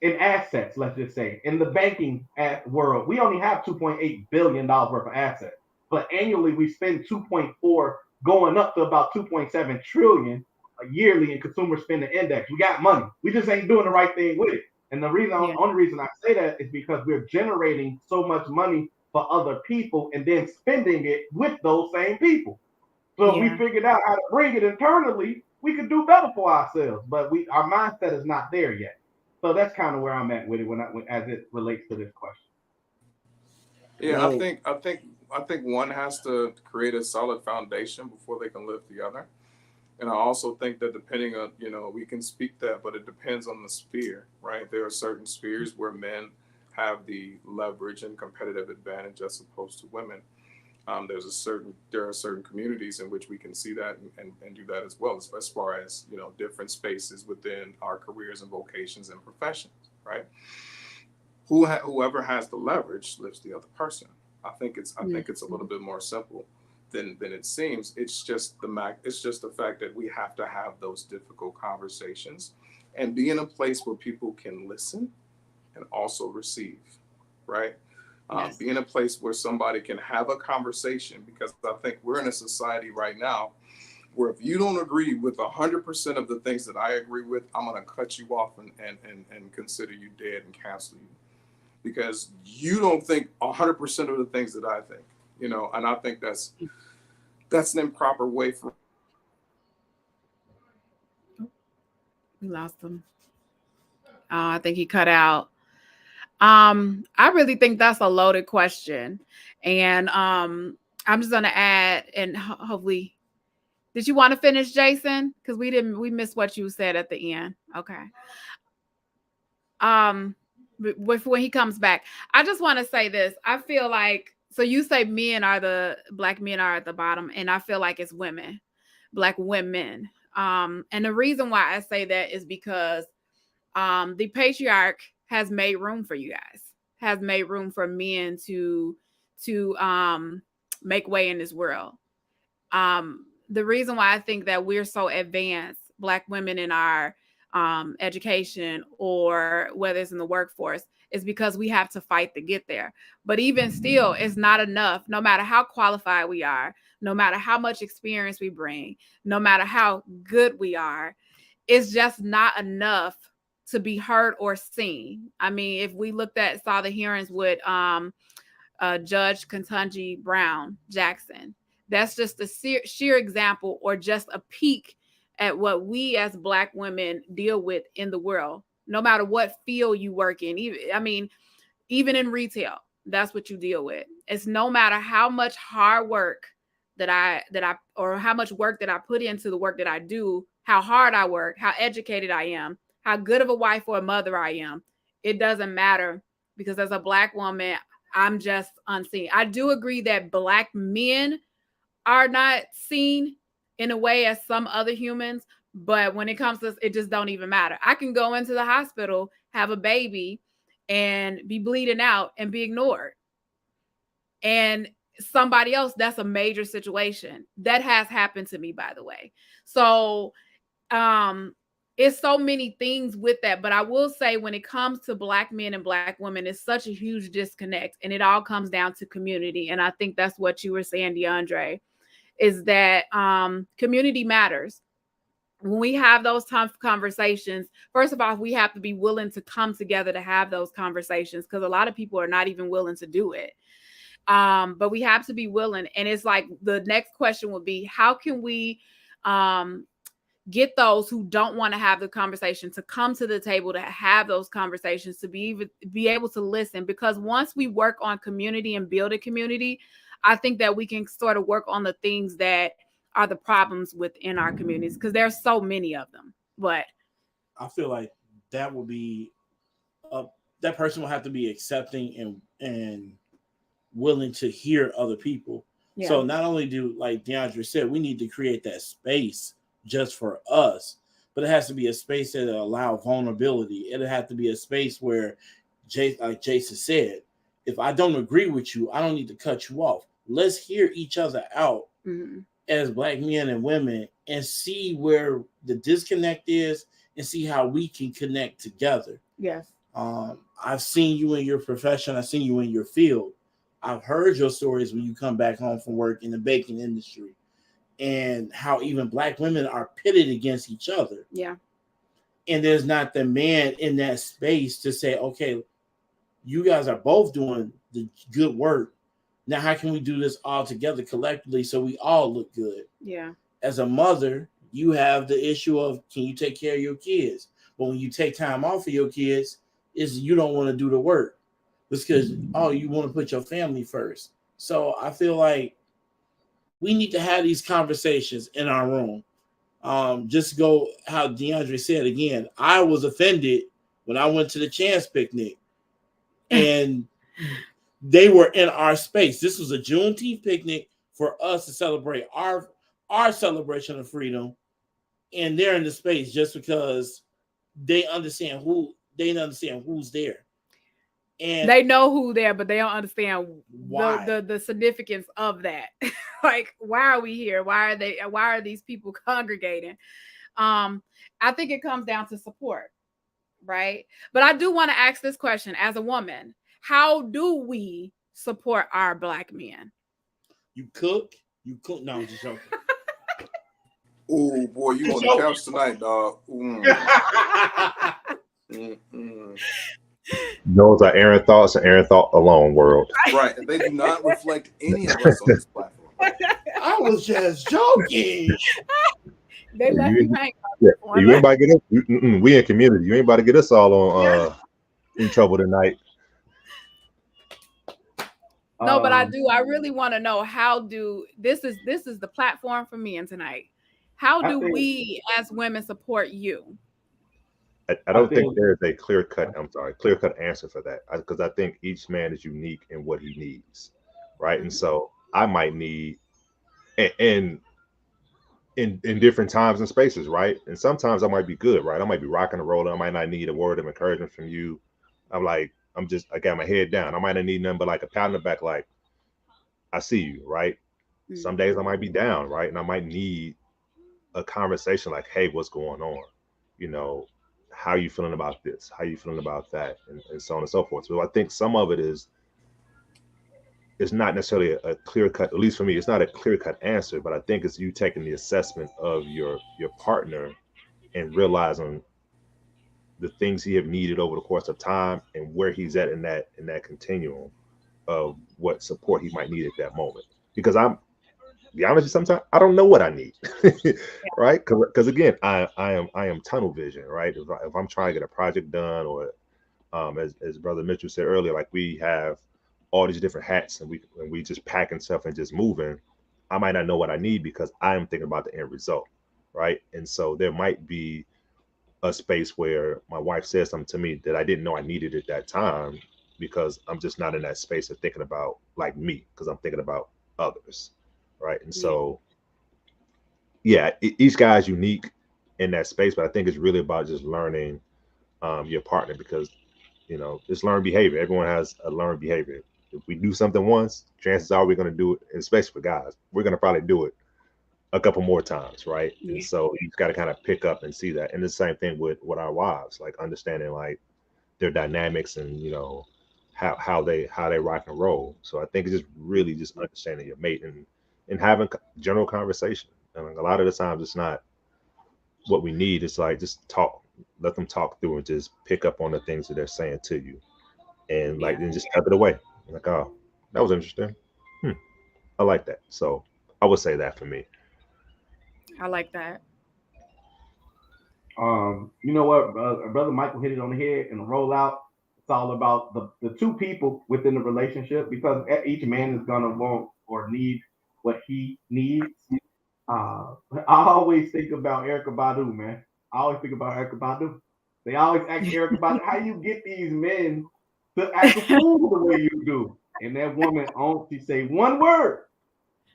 in assets, let's just say, in the banking world, we only have $2.8 billion worth of assets, but annually we spend 2.4, going up to about 2.7 trillion yearly in consumer spending index. We got money. We just ain't doing the right thing with it. And the only reason I say that is because we're generating so much money for other people and then spending it with those same people. So if we figured out how to bring it internally, we could do better for ourselves. But our mindset is not there yet. So that's kind of where I'm at with it as it relates to this question. Yeah, I think one has to create a solid foundation before they can lift the other. And I also think that depending on, we can speak that, but it depends on the sphere, right? There are certain spheres where men have the leverage and competitive advantage as opposed to women. There are certain communities in which we can see that and do that as well, as far as, different spaces within our careers and vocations and professions, right? Whoever has the leverage lifts the other person. I think it's a little bit more simple than it seems. It's just the fact that we have to have those difficult conversations and be in a place where people can listen and also receive, right? Be in a place where somebody can have a conversation, because I think we're in a society right now where if you don't agree with 100% of the things that I agree with, I'm going to cut you off and consider you dead and cancel you, because you don't think 100% of the things that I think, and I think that's an improper way for. We lost him. I think he cut out. I really think that's a loaded question. And I'm just going to add, and hopefully, did you want to finish, Jason? Because we missed what you said at the end. Okay. When he comes back, I just want to say this. I feel like, so you say Black men are at the bottom, and I feel like it's women, Black women. And the reason why I say that is because the patriarch has made room for you guys, has made room for men to make way in this world. The reason why I think that we're so advanced, Black women, in our education, or whether it's in the workforce, is because we have to fight to get there. But even still, it's not enough, no matter how qualified we are, no matter how much experience we bring, no matter how good we are, it's just not enough to be heard or seen. I mean, if we saw the hearings with Judge Ketanji Brown Jackson, that's just a sheer example, or just a peek at what we as Black women deal with in the world, no matter what field you work in. Even in retail, that's what you deal with. It's no matter how much hard work or how much work that I put into the work that I do, how hard I work, how educated I am, how good of a wife or a mother I am. It doesn't matter, because as a Black woman, I'm just unseen. I do agree that Black men are not seen in a way as some other humans, but when it comes to it, just don't even matter. I can go into the hospital, have a baby, and be bleeding out and be ignored. And somebody else, that's a major situation. That has happened to me, by the way. So it's so many things with that. But I will say, when it comes to Black men and Black women, it's such a huge disconnect. And it all comes down to community. And I think that's what you were saying, DeAndre, is that community matters. When we have those tough conversations, first of all, we have to be willing to come together to have those conversations, because a lot of people are not even willing to do it. But we have to be willing. And it's like, the next question would be, how can we get those who don't want to have the conversation to come to the table to have those conversations, to be able to listen? Because once we work on community and build a community, I think that we can sort of work on the things that are the problems within our communities, because there's so many of them. But I feel like that will be that person will have to be accepting and willing to hear other people. Yeah. So not only do, like DeAndre said, we need to create that space just for us, but it has to be a space that will allow vulnerability. It'll have to be a space where, like Jason said, if I don't agree with you, I don't need to cut you off. Let's hear each other out as Black men and women, and see where the disconnect is, and see how we can connect together. Yes. I've seen you in your profession. I've seen you in your field. I've heard your stories when you come back home from work in the baking industry, and how even Black women are pitted against each other. Yeah. And there's not the man in that space to say, okay, you guys are both doing the good work. Now, how can we do this all together collectively so we all look good? Yeah. As a mother, you have the issue of, can you take care of your kids? But when you take time off of your kids, is you don't want to do the work. It's because, you want to put your family first. So I feel like we need to have these conversations in our room. Just go how DeAndre said again. I was offended when I went to the Chance picnic, and they were in our space. This was a Juneteenth picnic for us to celebrate our celebration of freedom, and they're in the space just because they understand who's there. And they know who there, but they don't understand why the significance of that. Like, why are we here? Why are these people congregating? I think it comes down to support, right? But I do want to ask this question as a woman: how do we support our Black men? You cook. No, I'm just joking. Oh boy, you on the couch tonight, dog. Those are Aaron thoughts and Aaron thought alone world. Right. They do not reflect any of us on this platform. I was just joking. They left me hanging. You ain't about to get us. We in community. You ain't about to get us all on in trouble tonight. No, but I really want to know, this is the platform for me and tonight. How do we as women support you? I don't think there's a clear-cut answer for that, because I think each man is unique in what he needs, right? And so I might need, and in different times and spaces, right? And sometimes I might be good, right? I might be rocking and rolling. I might not need a word of encouragement from you. I got my head down. I might not need nothing but like a pat on the back, like, I see you, right? Mm-hmm. Some days I might be down, right? And I might need a conversation like, hey, what's going on? how you feeling about this, how you feeling about that, and so on and so forth. So I think some of it is, it's not necessarily a clear cut, at least for me, it's not a clear cut answer, but I think it's you taking the assessment of your partner and realizing the things he have needed over the course of time and where he's at in that continuum of what support he might need at that moment. Because I'm, be honest with you, sometimes I don't know what I need, right? Because again, I am tunnel vision, right? If I'm trying to get a project done, or as Brother Mitchell said earlier, like we have all these different hats and we just packing stuff and just moving, I might not know what I need because I'm thinking about the end result, right? And so there might be a space where my wife says something to me that I didn't know I needed at that time, because I'm just not in that space of thinking about like me, because I'm thinking about others, right? And so yeah, each guy's unique in that space, but I think it's really about just learning your partner, because it's learned behavior. Everyone has a learned behavior. If we do something once, chances are we're going to do it, especially for guys, we're going to probably do it a couple more times, right? And so you've got to kind of pick up and see that. And the same thing with our wives, like understanding like their dynamics and how they rock and roll. So I think it's just really just understanding your mate and having general conversation. And a lot of the times it's not what we need. It's like just talk, let them talk through and just pick up on the things that they're saying to you, and like then just step it away. Like, oh, that was interesting. I like that. So I would say that for me. I like that. You know what, brother Michael hit it on the head and roll out. It's all about the two people within the relationship, because each man is gonna want or need what he needs. I always think about Erica Badu, man. I always think about Erica Badu. They always ask Erica Badu, how you get these men to act a fool the way you do? And that woman, she say one word,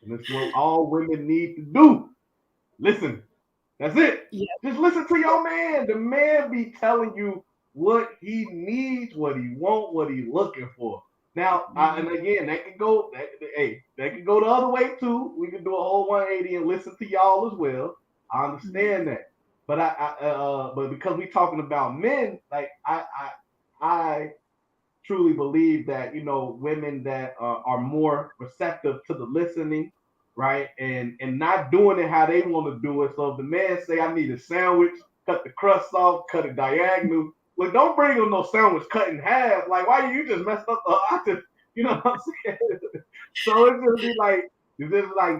and that's what all women need to do. Listen. That's it. Yeah. Just listen to your man. The man be telling you what he needs, what he wants, what he's looking for. Now, and again, that could go. That could go the other way too. We could do a whole 180 and listen to y'all as well. I understand that, but but because we talking about men, like I truly believe that women that are more receptive to the listening, right, and not doing it how they want to do it. So if the man say I need a sandwich, cut the crust off, cut it diagonal. Well, don't bring him no sandwich cut in half. Like, why you just messed up the? I just, what I'm saying. So it's just be like,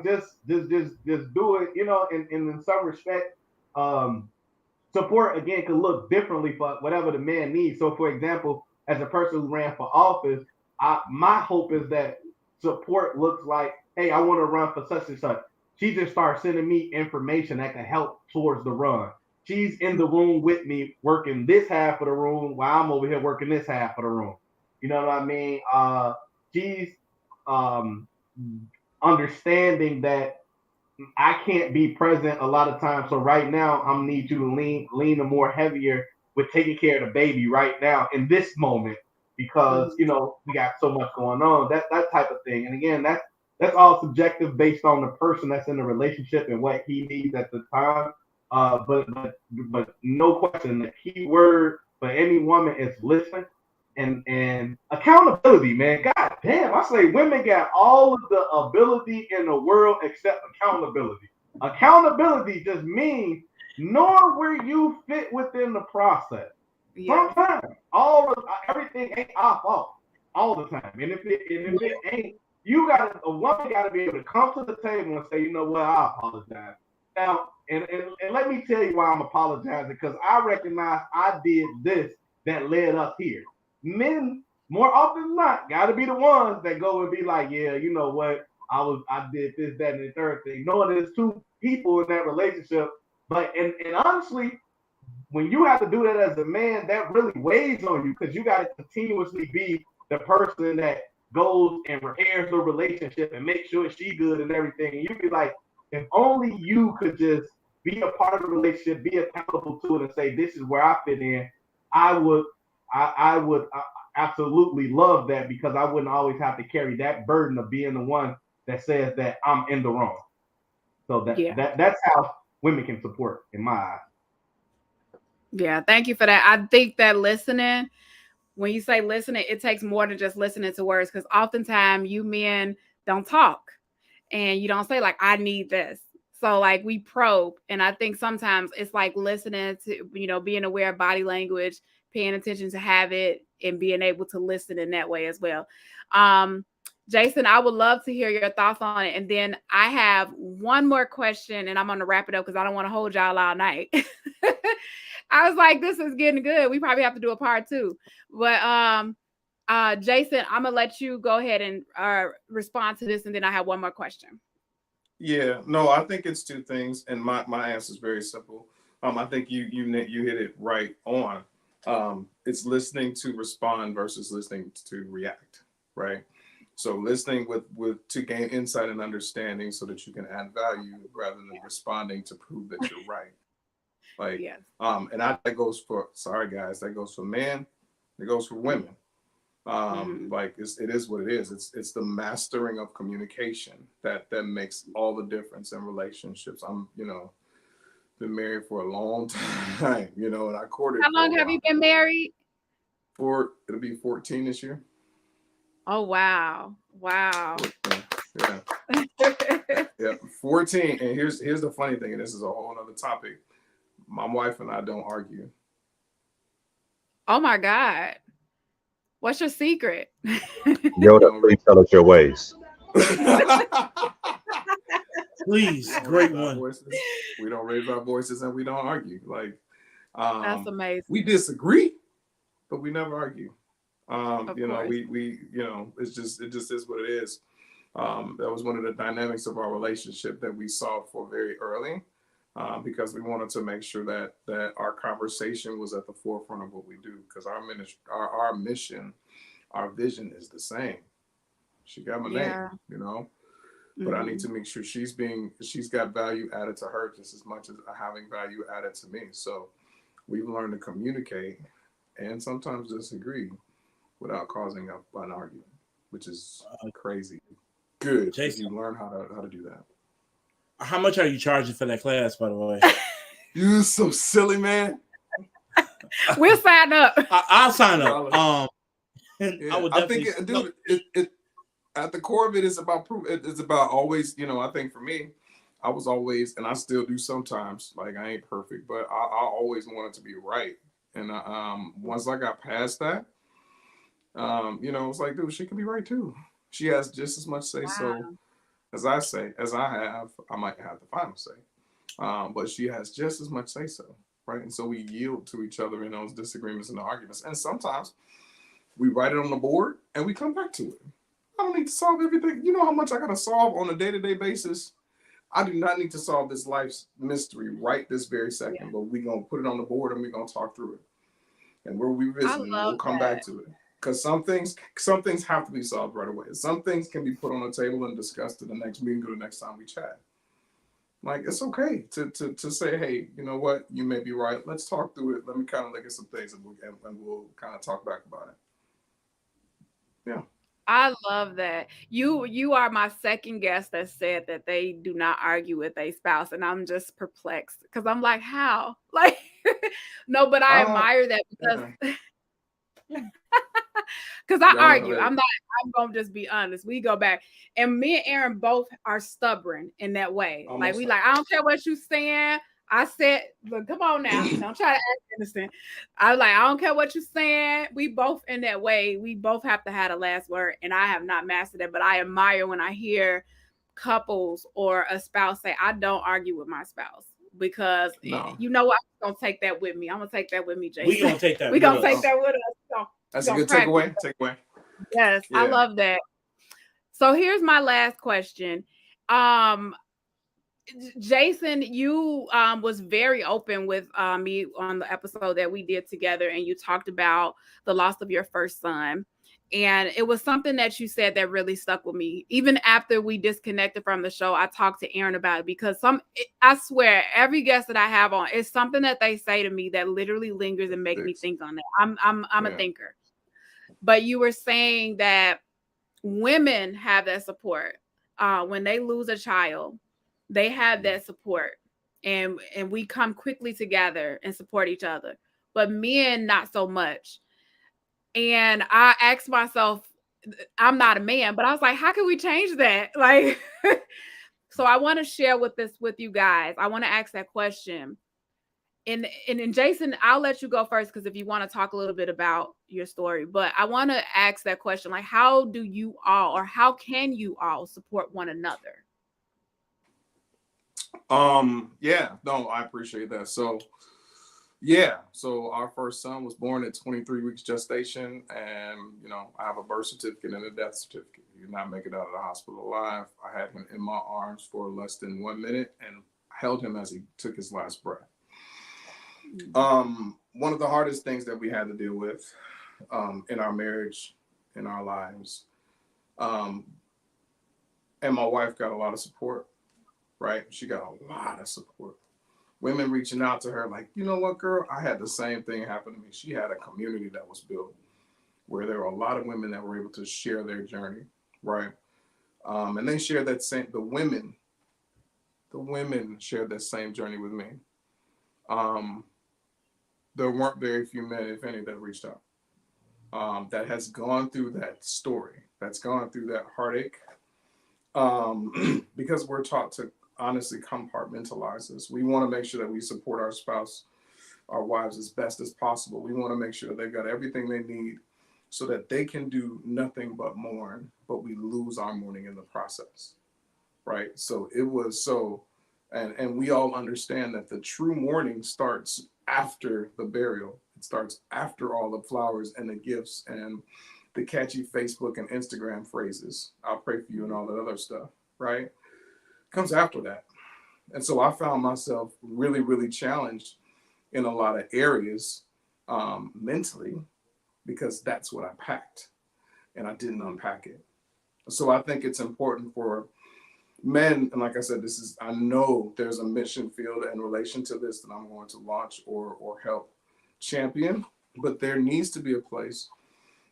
just do it, and in some respect, support again could look differently for whatever the man needs. So, for example, as a person who ran for office, my hope is that support looks like, hey, I want to run for such and such. She just starts sending me information that can help towards the run. She's in the room with me, working this half of the room while I'm over here working this half of the room. You know what I mean? She's understanding that I can't be present a lot of times. So right now, I'm need you to lean more heavier with taking care of the baby right now in this moment, because we got so much going on. That type of thing. And again, that's all subjective based on the person that's in the relationship and what he needs at the time. But no question, the key word for any woman is listen and accountability, man. God damn, I say women got all of the ability in the world except accountability. Accountability just means knowing where you fit within the process. Yeah. Sometimes everything ain't our fault all the time. And if it ain't, a woman gotta be able to come to the table and say, you know what, I apologize. Now, and let me tell you why I'm apologizing, because I recognize I did this that led us here. Men, more often than not, gotta be the ones that go and be like, yeah, you know what, I did this, that, and the third thing. Knowing there's two people in that relationship, but and honestly, when you have to do that as a man, that really weighs on you, because you got to continuously be the person that goes and repairs the relationship and make sure she good and everything. And you be like, if only you could just be a part of the relationship, be accountable to it, and say, this is where I fit in. I would absolutely love that, because I wouldn't always have to carry that burden of being the one that says that I'm in the wrong. So that's how women can support, in my eyes. Yeah, thank you for that. I think that listening, when you say listening, it takes more than just listening to words, because oftentimes you men don't talk and you don't say like, I need this. So like we probe. And I think sometimes it's like listening to, being aware of body language, paying attention to habit, and being able to listen in that way as well. Jason, I would love to hear your thoughts on it. And then I have one more question, and I'm going to wrap it up because I don't want to hold y'all all night. I was like, this is getting good. We probably have to do a part 2. But Jason, I'm gonna let you go ahead and respond to this, and then I have one more question. Yeah, no, I think it's 2 things, and my answer is very simple. I think you hit it right on. It's listening to respond versus listening to react, right? So listening with to gain insight and understanding so that you can add value rather than responding to prove that you're right. Like, Yes. And that goes for, sorry guys, that goes for men, it goes for women. Like it is what it is. It's the mastering of communication that makes all the difference in relationships. I'm, been married for a long time, and I courted. How long have you been married? It'll be 14 this year. Oh wow. 14. Yeah, 14. And here's the funny thing, and this is a whole other topic. My wife and I don't argue. Oh my God. What's your secret? Yoda, please tell us your ways. Please, great one. We don't raise our voices and we don't argue. Like, that's amazing. We disagree, but we never argue. Of course. We it just is what it is. That was one of the dynamics of our relationship that we saw for very early, because we wanted to make sure that our conversation was at the forefront of what we do, because our mission, our vision is the same. She got my name, but I need to make sure she's got value added to her just as much as having value added to me. So we've learned to communicate and sometimes disagree without causing an argument, which is crazy. Good. Jason, you learn how to do that. How much are you charging for that class, by the way? You're so silly, man. We'll sign up. I'll sign up. Yeah, I think, dude, it at the core of it is about proof. It's about always, I think for me, I was always, and I still do sometimes, like I ain't perfect, but I always wanted to be right. And once I got past that, it's like, dude, she can be right too. She has just as much say so as I have. I might have the final say, but she has just as much say so, right? And so we yield to each other in those disagreements and the arguments. And sometimes we write it on the board and we come back to it. I don't need to solve everything. You know how much I got to solve on a day-to-day basis? I do not need to solve this life's mystery right this very second, but we're going to put it on the board and we're going to talk through it. And we'll revisit it and we'll come back to it. Because some things have to be solved right away. Some things can be put on the table and discussed at the next meeting or the next time we chat. Like, it's okay to say, hey, you know what? You may be right. Let's talk through it. Let me kind of look at some things and we'll kind of talk back about it. Yeah. I love that. You are my second guest that said that they do not argue with a spouse, and I'm just perplexed because I'm like, how? Like, no, but I admire that because I argue. I'm gonna just be honest. We go back, and me and Aaron both are stubborn in that way. Like we I don't care what you saying. I said, look, come on now. Don't try to act innocent. I was like, I don't care what you're saying. We both in that way. We both have to have the last word. And I have not mastered it, but I admire when I hear couples or a spouse say, I don't argue with my spouse. Because you know what? I'm going to take that with me. I'm going to take that with me, Jason. We're going to take that We're going to take that with us. That's a good takeaway. Yes, yeah. I love that. So here's my last question. Jason, you was very open with me on the episode that we did together, and you talked about the loss of your first son. And it was something that you said that really stuck with me. Even after we disconnected from the show, I talked to Aaron about it because I swear, every guest that I have on, it's something that they say to me that literally lingers and makes me think on that. I'm a thinker. But you were saying that women have that support when they lose a child. They have that support, and we come quickly together and support each other. but men not so much. And I asked myself, I'm not a man, but I was like, how can we change that? Like, so I want to share with you guys. I want to ask that question. And Jason, I'll let you go first, because if you want to talk a little bit about your story, but I want to ask that question, like, how do you all, or how can you all support one another? Yeah, no, I appreciate that. So our first son was born at 23 weeks gestation, and I have a birth certificate and a death certificate. He did not make it out of the hospital alive. I had him in my arms for less than 1 minute and held him as he took his last breath. One of the hardest things that we had to deal with in our marriage, in our lives, and my wife got a lot of support, right? She got a lot of support. Women reaching out to her like, you know what, girl, I had the same thing happen to me. She had a community that was built where there were a lot of women that were able to share their journey, right? And they shared that same, the women shared that same journey with me. There weren't very few men, if any, that reached out. That has gone through that story, that's gone through that heartache, because we're taught to honestly compartmentalize this. We want to make sure that we support our spouse, our wives, as best as possible. We want to make sure that they've got everything they need so that they can do nothing but mourn, but we lose our mourning in the process, right? So it was so, and we all understand that the true mourning starts after the burial. It starts after all the flowers and the gifts and the catchy Facebook and Instagram phrases. I'll pray for you and all that other stuff, right? Comes after that. And so I found myself really, really challenged in a lot of areas mentally, because that's what I packed and I didn't unpack it. So I think it's important for men, and like I said, I know there's a mission field in relation to this that I'm going to launch or help champion, but there needs to be a place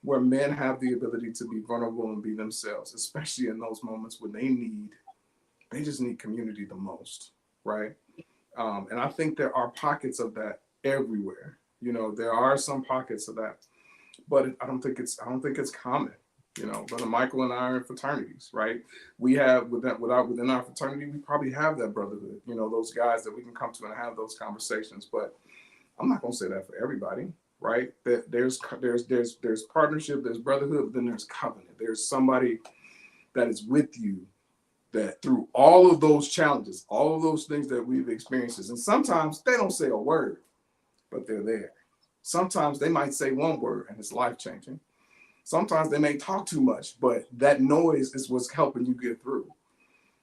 where men have the ability to be vulnerable and be themselves, especially in those moments when they just need community the most, right? And I think there are pockets of that everywhere. There are some pockets of that, but I don't think it's common. Brother Michael and I are in fraternities, right? We have within our fraternity, we probably have that brotherhood. Those guys that we can come to and have those conversations. But I'm not gonna say that for everybody, right? There's partnership, there's brotherhood, but then there's covenant. There's somebody that is with you, that through all of those challenges, all of those things that we've experienced, and sometimes they don't say a word, but they're there. Sometimes they might say one word and it's life-changing. Sometimes they may talk too much, but that noise is what's helping you get through.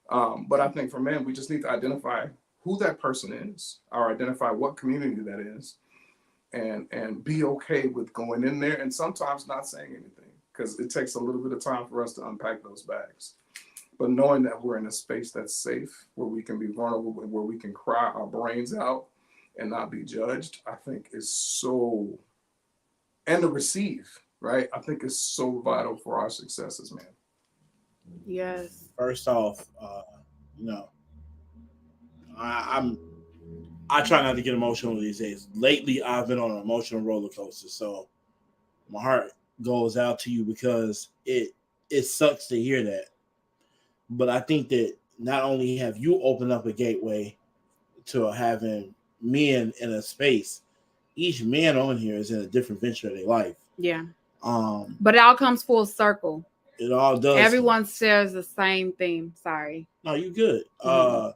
But I think for men, we just need to identify who that person is, or identify what community that is, and be okay with going in there and sometimes not saying anything, because it takes a little bit of time for us to unpack those bags. But knowing that we're in a space that's safe, where we can be vulnerable, where we can cry our brains out and not be judged, I think is so, and to receive, right? I think is so vital for our successes, man. Yes. First off, I try not to get emotional these days. Lately, I've been on an emotional roller coaster, so my heart goes out to you, because it sucks to hear that. But I think that not only have you opened up a gateway to having men in a space, each man on here is in a different venture of their life. Yeah. But it all comes full circle. It all does. Everyone shares the same theme. Sorry. No, you good. Mm-hmm.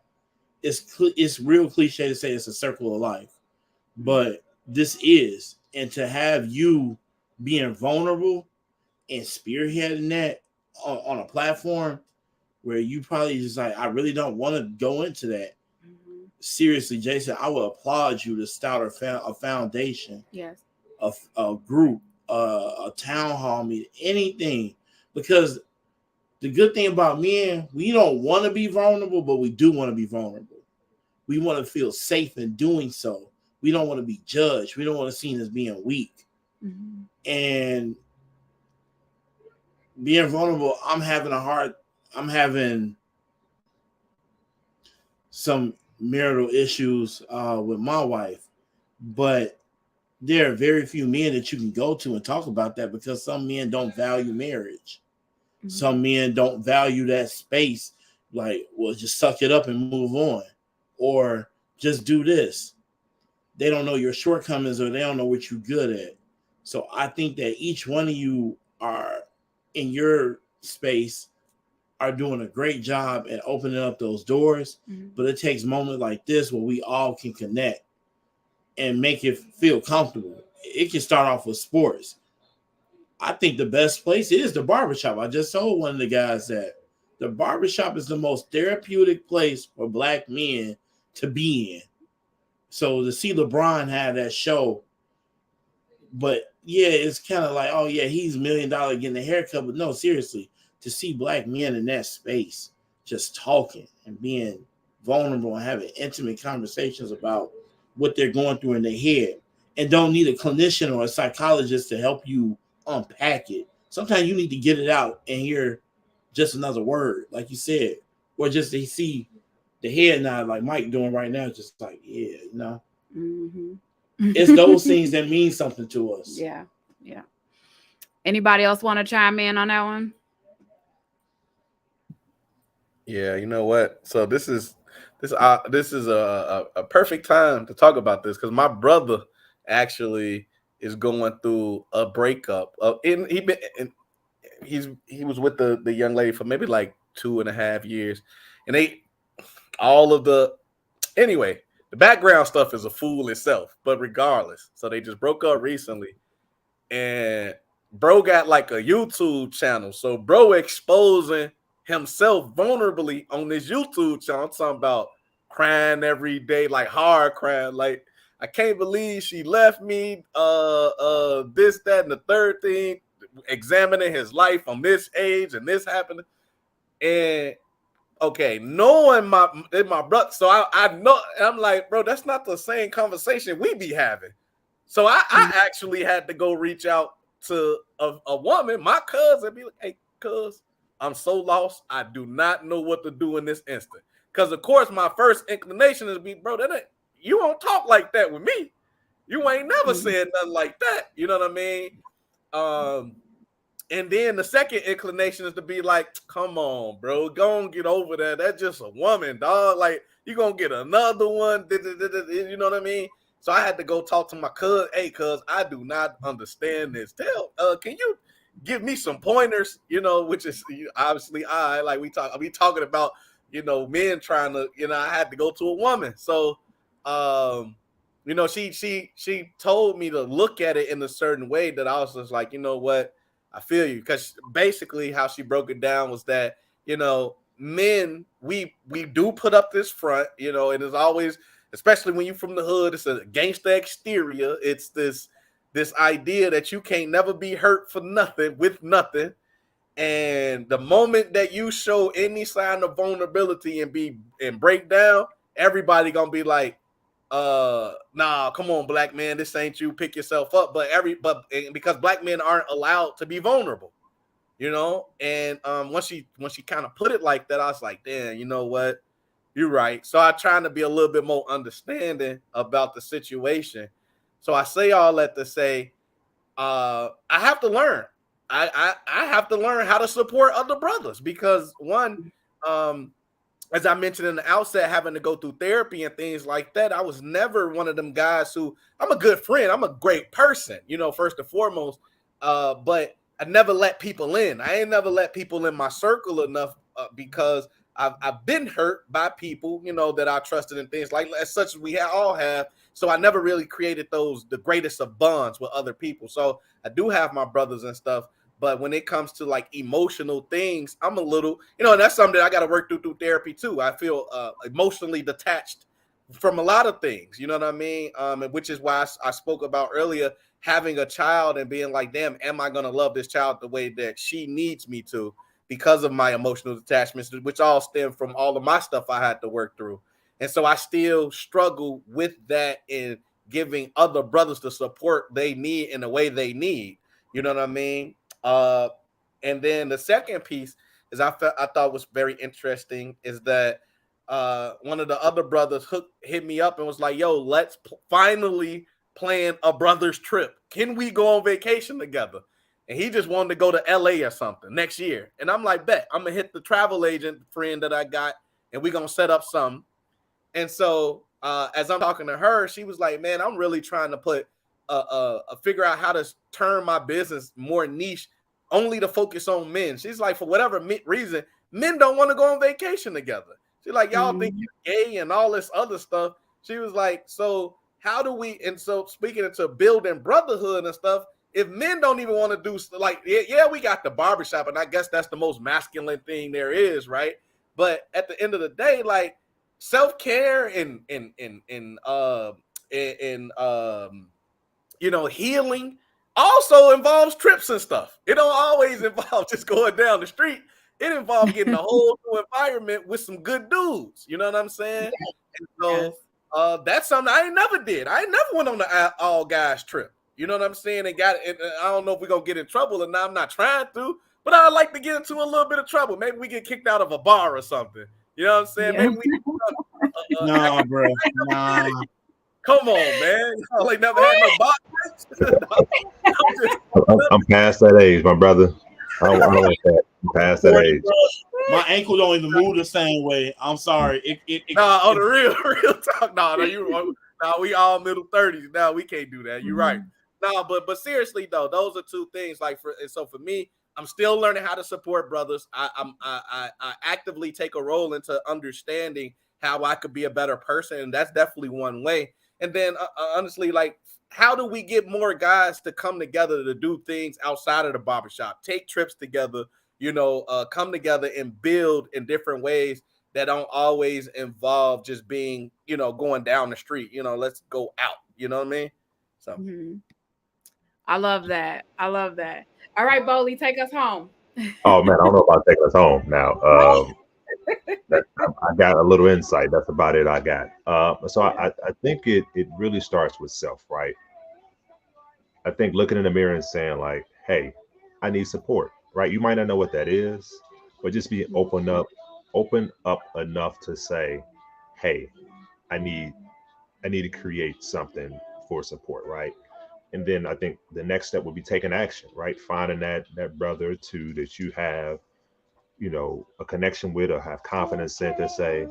It's real cliche to say it's a circle of life, but this is, and to have you being vulnerable and spearheading that on a platform where you probably just like, I really don't want to go into that. Mm-hmm. Seriously, Jason, I would applaud you to start a foundation. Yes. A group, a town hall meeting, anything. Because the good thing about men, we don't want to be vulnerable, but we do want to be vulnerable. We want to feel safe in doing so. We don't want to be judged. We don't want to be seen as being weak. Mm-hmm. And being vulnerable, I'm having some marital issues with my wife, but there are very few men that you can go to and talk about that, because some men don't value marriage. Mm-hmm. Some men don't value that space. Like, well, just suck it up and move on, or just do this. They don't know your shortcomings, or they don't know what you're good at. So I think that each one of you are in your space are doing a great job at opening up those doors. Mm-hmm. But it takes moments like this where we all can connect and make it feel comfortable. It can start off with sports. I think the best place is the barbershop. I just told one of the guys that the barbershop is the most therapeutic place for Black men to be in. So to see LeBron have that show, but yeah, it's kind of like, oh yeah, he's $1 million getting a haircut. But no, seriously, to see Black men in that space just talking and being vulnerable and having intimate conversations about what they're going through in their head, and don't need a clinician or a psychologist to help you unpack it. Sometimes you need to get it out and hear just another word, like you said, or just to see the head nod like Mike doing right now, just like, yeah, you know. Mm-hmm. It's those things that mean something to us. Yeah. Anybody else want to chime in on that one? Yeah, you know what? So this is a perfect time to talk about this, because my brother actually is going through a breakup. He was with the young lady for maybe like 2.5 years, and anyway, the background stuff is a fool itself, but regardless, so they just broke up recently, and bro got like a YouTube channel, so bro exposing himself vulnerably on this YouTube channel. I'm talking about crying every day, like hard crying, like, I can't believe she left me, this, that, and the third thing, examining his life from this age and this happened. And okay, knowing my brother, so I know, I'm like, bro, that's not the same conversation we be having. So I actually had to go reach out to a woman, my cousin, be like, hey, cuz, I'm so lost. I do not know what to do in this instant. Because, of course, my first inclination is to be, bro, you won't talk like that with me. You ain't never said nothing like that. You know what I mean? And then the second inclination is to be like, come on, bro, go and get over that. That's just a woman, dog. Like, you going to get another one. You know what I mean? So I had to go talk to my cousin. Hey, cuz, I do not understand this. Can you give me some pointers? You know, which is obviously we talking about, you know, men trying to, you know, I had to go to a woman. So, you know, she told me to look at it in a certain way that I was just like, you know what? I feel you. Because basically how she broke it down was that, you know, men, we do put up this front, you know, and it's always, especially when you're from the hood, it's a gangster exterior. It's this idea that you can't never be hurt for nothing with nothing. And the moment that you show any sign of vulnerability and break down, everybody gonna be like, nah, come on, Black man, this ain't you, pick yourself up. But because Black men aren't allowed to be vulnerable, you know. And once she kind of put it like that, I was like, damn, you know what, you're right. So I trying to be a little bit more understanding about the situation. So I say all that to say, I have to learn. I have to learn how to support other brothers, because one, as I mentioned in the outset, having to go through therapy and things like that, I was never one of them guys who, I'm a good friend, I'm a great person, you know, first and foremost, but I never let people in. I ain't never let people in my circle enough, because I've been hurt by people, you know, that I trusted and things like as such as we all have. So I never really created the greatest of bonds with other people. So I do have my brothers and stuff. But when it comes to like emotional things, I'm a little, you know, and that's something that I got to work through therapy too. I feel emotionally detached from a lot of things, you know what I mean? And which is why I spoke about earlier, having a child and being like, damn, am I going to love this child the way that she needs me to, because of my emotional detachments, which all stem from all of my stuff I had to work through. And so I still struggle with that in giving other brothers the support they need in the way they need. You know what I mean? And then the second piece is I thought was very interesting is that one of the other brothers hit me up and was like, yo, let's finally plan a brother's trip. Can we go on vacation together? And he just wanted to go to LA or something next year. And I'm like, bet, I'm going to hit the travel agent friend that I got, and we're going to set up something. And so as I'm talking to her, she was like, man, I'm really trying to put figure out how to turn my business more niche, only to focus on men. She's like, for whatever reason, men don't want to go on vacation together. She's like, y'all think you're gay and all this other stuff. She was like, so how do we, and so speaking into building brotherhood and stuff, if men don't even want to do, like, yeah, we got the barbershop, and I guess that's the most masculine thing there is, right? But at the end of the day, like, self-care and healing also involves trips and stuff. It don't always involve just going down the street. It involves getting a whole new environment with some good dudes. You know what I'm saying? And so that's something I ain't never did. I ain't never went on the all guys trip. You know what I'm saying? And I don't know if we're gonna get in trouble, and I'm not trying to, but I'd like to get into a little bit of trouble. Maybe we get kicked out of a bar or something. You know what I'm saying? Yeah. Maybe we Nah, bro. Nah. Come on, man. Y'all ain't never had no bar. I'm past that age, my brother. I don't want that. I'm past that age. My ankle don't even move the same way. I'm sorry. On the real talk. No, we all middle 30s. No, we can't do that. You're right. No, but seriously though, those are two things. Like for me, I'm still learning how to support brothers. I actively take a role into understanding how I could be a better person, and that's definitely one way. And then honestly, like, how do we get more guys to come together to do things outside of the barbershop, take trips together, come together and build in different ways that don't always involve just being, going down the street, let's go out, you know what I mean? So I love that. All right, Bowley, take us home. Oh man, I don't know about taking us home now. I got a little insight. That's about it I got. So I think it really starts with self, right? I think looking in the mirror and saying like, hey, I need support, right? You might not know what that is, but just be open up enough to say, hey, I need to create something for support, right? And then I think the next step would be taking action, right? Finding that brother or two that you have, a connection with or have confidence in to say,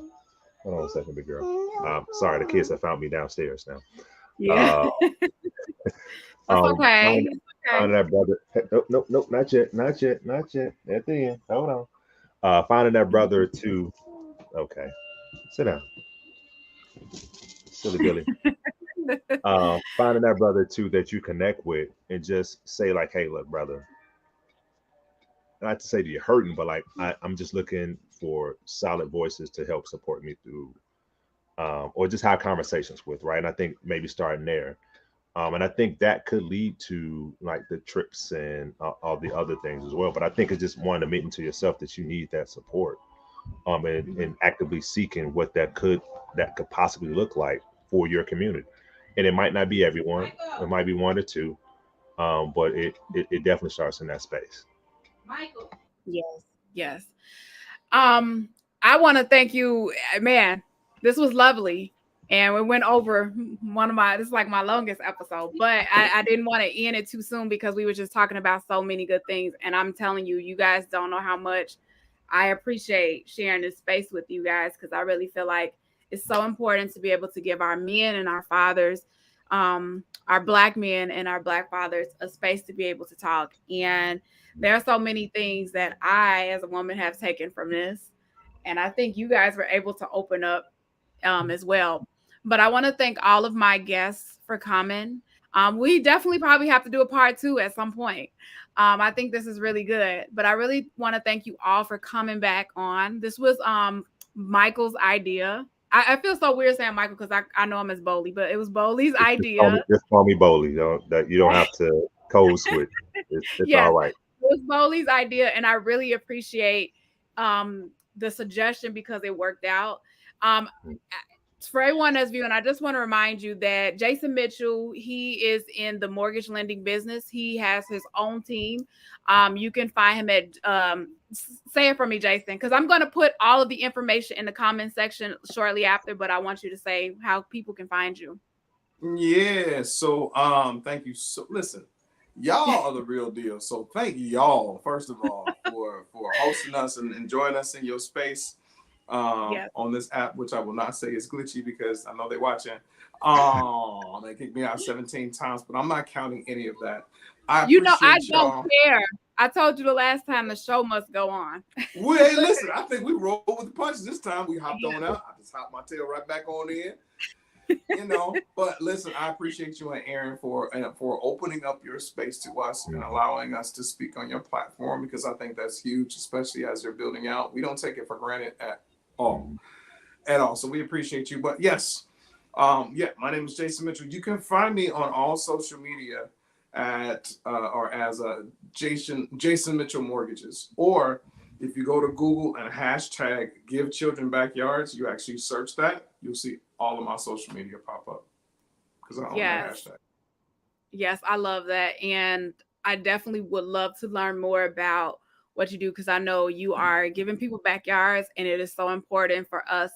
hold on a second, big girl. Sorry, the kids have found me downstairs now. Yeah. That's okay. Finding that brother. Nope, not yet. At the end. Hold on. Finding that brother or two. Okay. Sit down. Silly Billy. Finding that brother too that you connect with and just say like, hey, look, brother, not to say that you're hurting, but like I'm just looking for solid voices to help support me through or just have conversations with, right? And I think maybe starting there. And I think that could lead to like the trips and all the other things as well. But I think it's just one, admitting to yourself that you need that support and actively seeking what that could possibly look like for your community. And it might not be everyone, it might be one or two, but it definitely starts in that space. Michael. Yes. I want to thank you, man. This was lovely. And we went over this is like my longest episode, but I didn't want to end it too soon because we were just talking about so many good things. And I'm telling you, you guys don't know how much I appreciate sharing this space with you guys, because I really feel like it's so important to be able to give our men and our fathers, our Black men and our Black fathers, a space to be able to talk. And there are so many things that I, as a woman, have taken from this. And I think you guys were able to open up as well. But I want to thank all of my guests for coming. We definitely probably have to do a part 2 at some point. I think this is really good. But I really want to thank you all for coming back on. This was Michael's idea. I feel so weird saying Michael because I know him as Bowley, but it was Bowley's idea. Just call me Bowley. You don't have to code switch. It's all right. It was Bowley's idea, and I really appreciate the suggestion because it worked out. For everyone that's viewing, I just want to remind you that Jason Mitchell, he is in the mortgage lending business. He has his own team. You can find him at, say it for me, Jason, because I'm going to put all of the information in the comment section shortly after, but I want you to say how people can find you. Yeah. So thank you. So listen, y'all are the real deal. So thank y'all, first of all, for hosting us and joining us in your space Yes. on this app, which I will not say is glitchy because I know they're watching. They kicked me out 17 times, but I'm not counting any of that. I You know, I appreciate don't y'all. care. I told you the last time the show must go on. Well, hey, listen, I think we rolled with the punches this time. We hopped Yeah. on out. I just hopped my tail right back on in. But listen, I appreciate you and Aaron for opening up your space to us and allowing us to speak on your platform, because I think that's huge, especially as you're building out. We don't take it for granted at all. So we appreciate you. But yes, my name is Jason Mitchell. You can find me on all social media at or as Jason Mitchell Mortgages, or if you go to Google and hashtag Give Children Backyards, you actually search that, you'll see all of my social media pop up because I own that Yes. hashtag. Yes, I love that. And I definitely would love to learn more about what you do, because I know you are giving people backyards, and it is so important for us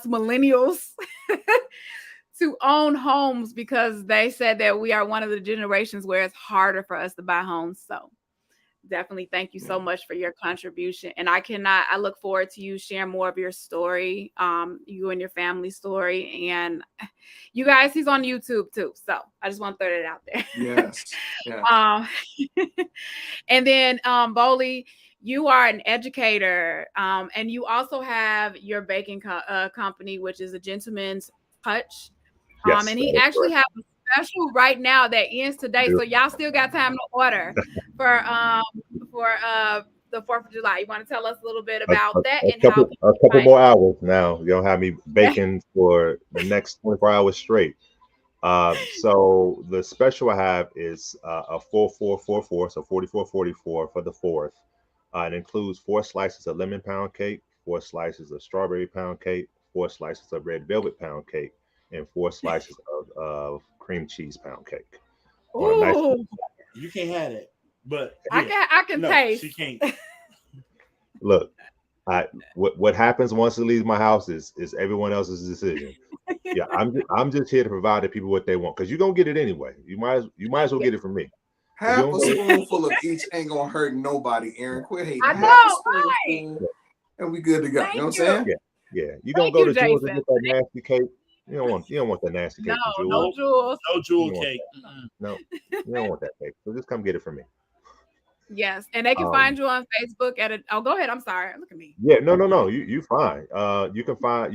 millennials to own homes, because they said that we are one of the generations where it's harder for us to buy homes. So definitely thank you so much for your contribution. And I look forward to you sharing more of your story, you and your family story. And you guys, he's on YouTube too. So I just want to throw that out there. Yes. Yeah. And then Bowley, you are an educator, and you also have your baking company, which is a Gentleman's Touch. Yes, And that he is actually correct. has a special right now that ends today. So y'all still got time to order for the 4th of July. You want to tell us a little bit about that and how people A couple find more hours now. You'll have me baking for the next 24 hours straight. So the special I have is a 4444, so 4444 for the 4th. It includes 4 slices of lemon pound cake, 4 slices of strawberry pound cake, 4 slices of red velvet pound cake, and 4 slices of cream cheese pound cake. you? On a nice Ooh, You can't have it, but I yeah, can no, taste. she can't. look. What happens once it leaves my house is everyone else's decision. Yeah, I'm just here to provide the people what they want, because you're gonna get it anyway. You might as well Yeah, get it from me. If you Half don't a get it, spoonful of each ain't gonna hurt nobody, Aaron. Quit hating. I Half a know, right? spoonful and we good to go. You know Thank what I'm you. saying? yeah, yeah. You gonna Thank go you, to Jules and Jason. get that nasty cake. You don't want that nasty No, cake from no Jules. No, jewels. no You jewel don't want cake. that. No, you don't want that cake. So just come get it from me. Yes, and they can find Um, you on Facebook at a. Oh, go ahead. I'm sorry. Look at me. yeah, no. You fine. You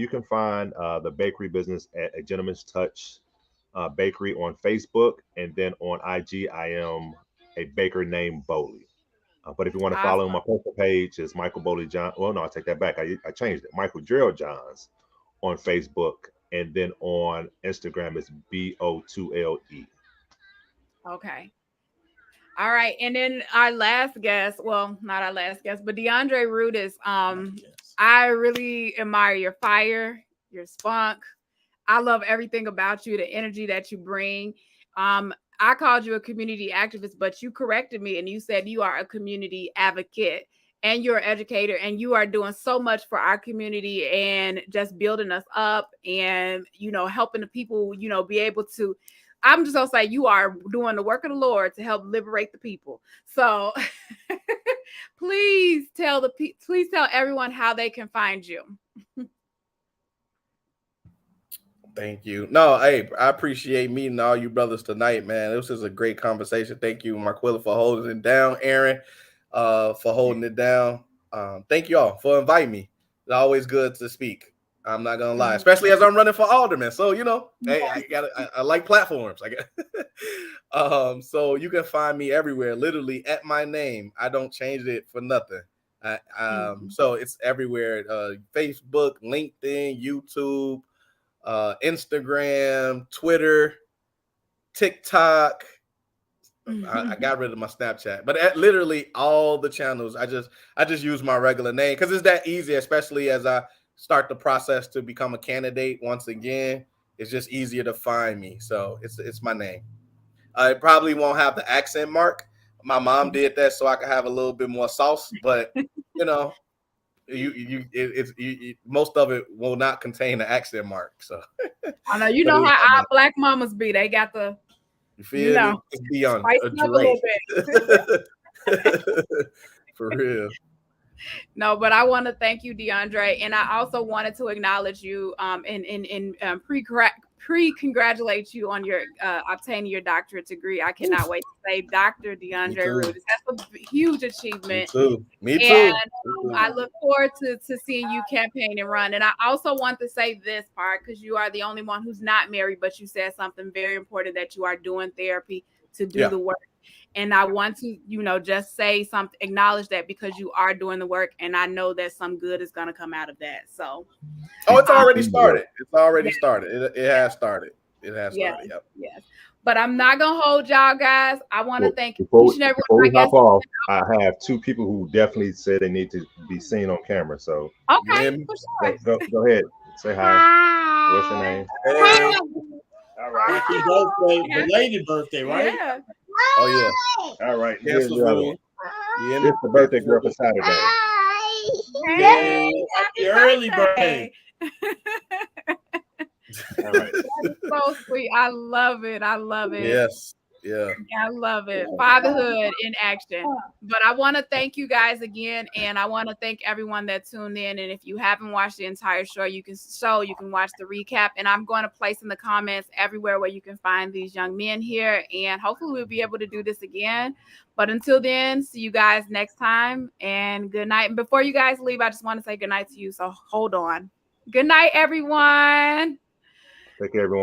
can find the bakery business at a Gentleman's Touch Bakery on Facebook, and then on IG, I am a baker named Bowley. But if you want to follow Awesome. my personal page, is Michael Bowley John. Well, no, I take that back. I changed it. Michael Gerald Johns on Facebook, and then on Instagram is BO2LE. Okay. All right. And then our last guest, well, not our last guest, but DeAndre Rudis. Yes. I really admire your fire, your spunk. I love everything about you, the energy that you bring. I called you a community activist, but you corrected me and you said you are a community advocate, and you're an educator, and you are doing so much for our community and just building us up, and helping the people, be able to. I'm just gonna say you are doing the work of the Lord to help liberate the people. So please tell everyone how they can find you. Thank you. No, hey, I appreciate meeting all you brothers tonight, man. This was a great conversation. Thank you, Marquilla, for holding it down. Aaron, for holding it down. Thank you all for inviting me. It's always good to speak. I'm not gonna lie, especially as I'm running for alderman. So hey, I like platforms. I got so you can find me everywhere, literally at my name. I don't change it for nothing. So it's everywhere. Facebook, LinkedIn, YouTube, Instagram, Twitter, TikTok. I got rid of my Snapchat, but at literally all the channels, I just use my regular name because it's that easy, especially as I start the process to become a candidate once again. It's just easier to find me. So it's my name. I probably won't have the accent mark. My mom did that so I could have a little bit more sauce, but you know, most of it will not contain the accent mark. So I know you know how our black mamas be. They got the you feel me? Just be on spice it up a little bit. For real. No, but I want to thank you, DeAndre, and I also wanted to acknowledge you and pre-congratulate you on your obtaining your doctorate degree. I cannot wait to say Dr. DeAndre Rudis. That's a huge achievement. Me too. And I look forward to seeing you campaign and run. And I also want to say this part, because you are the only one who's not married, but you said something very important, that you are doing therapy to do the work. And I want to, just say something, acknowledge that, because you are doing the work, and I know that some good is going to come out of that. So, it's already started. It's already started. It has started. It has started. Yep. Yes. But I'm not gonna hold y'all, guys. I want to thank before each and every before one. we hop off, I have two people who definitely said they need to be seen on camera. So okay, for sure. Go ahead. Say hi. What's your name? Hey. All right. Happy birthday, belated birthday, right? Yeah. Oh yeah. All right. Yes, Here's the other one. Yeah. It's the birthday girl for Saturday. Hey, happy early birthday. All right. That is so sweet. I love it. I love it. Yes. Yeah. I love it. Fatherhood in action. But I want to thank you guys again, and I want to thank everyone that tuned in. And if you haven't watched the entire show, you can watch the recap. And I'm going to place in the comments everywhere where you can find these young men here. And hopefully we'll be able to do this again. But until then, see you guys next time, and good night. And before you guys leave, I just want to say good night to you. So hold on. Good night, everyone. Take care, everyone.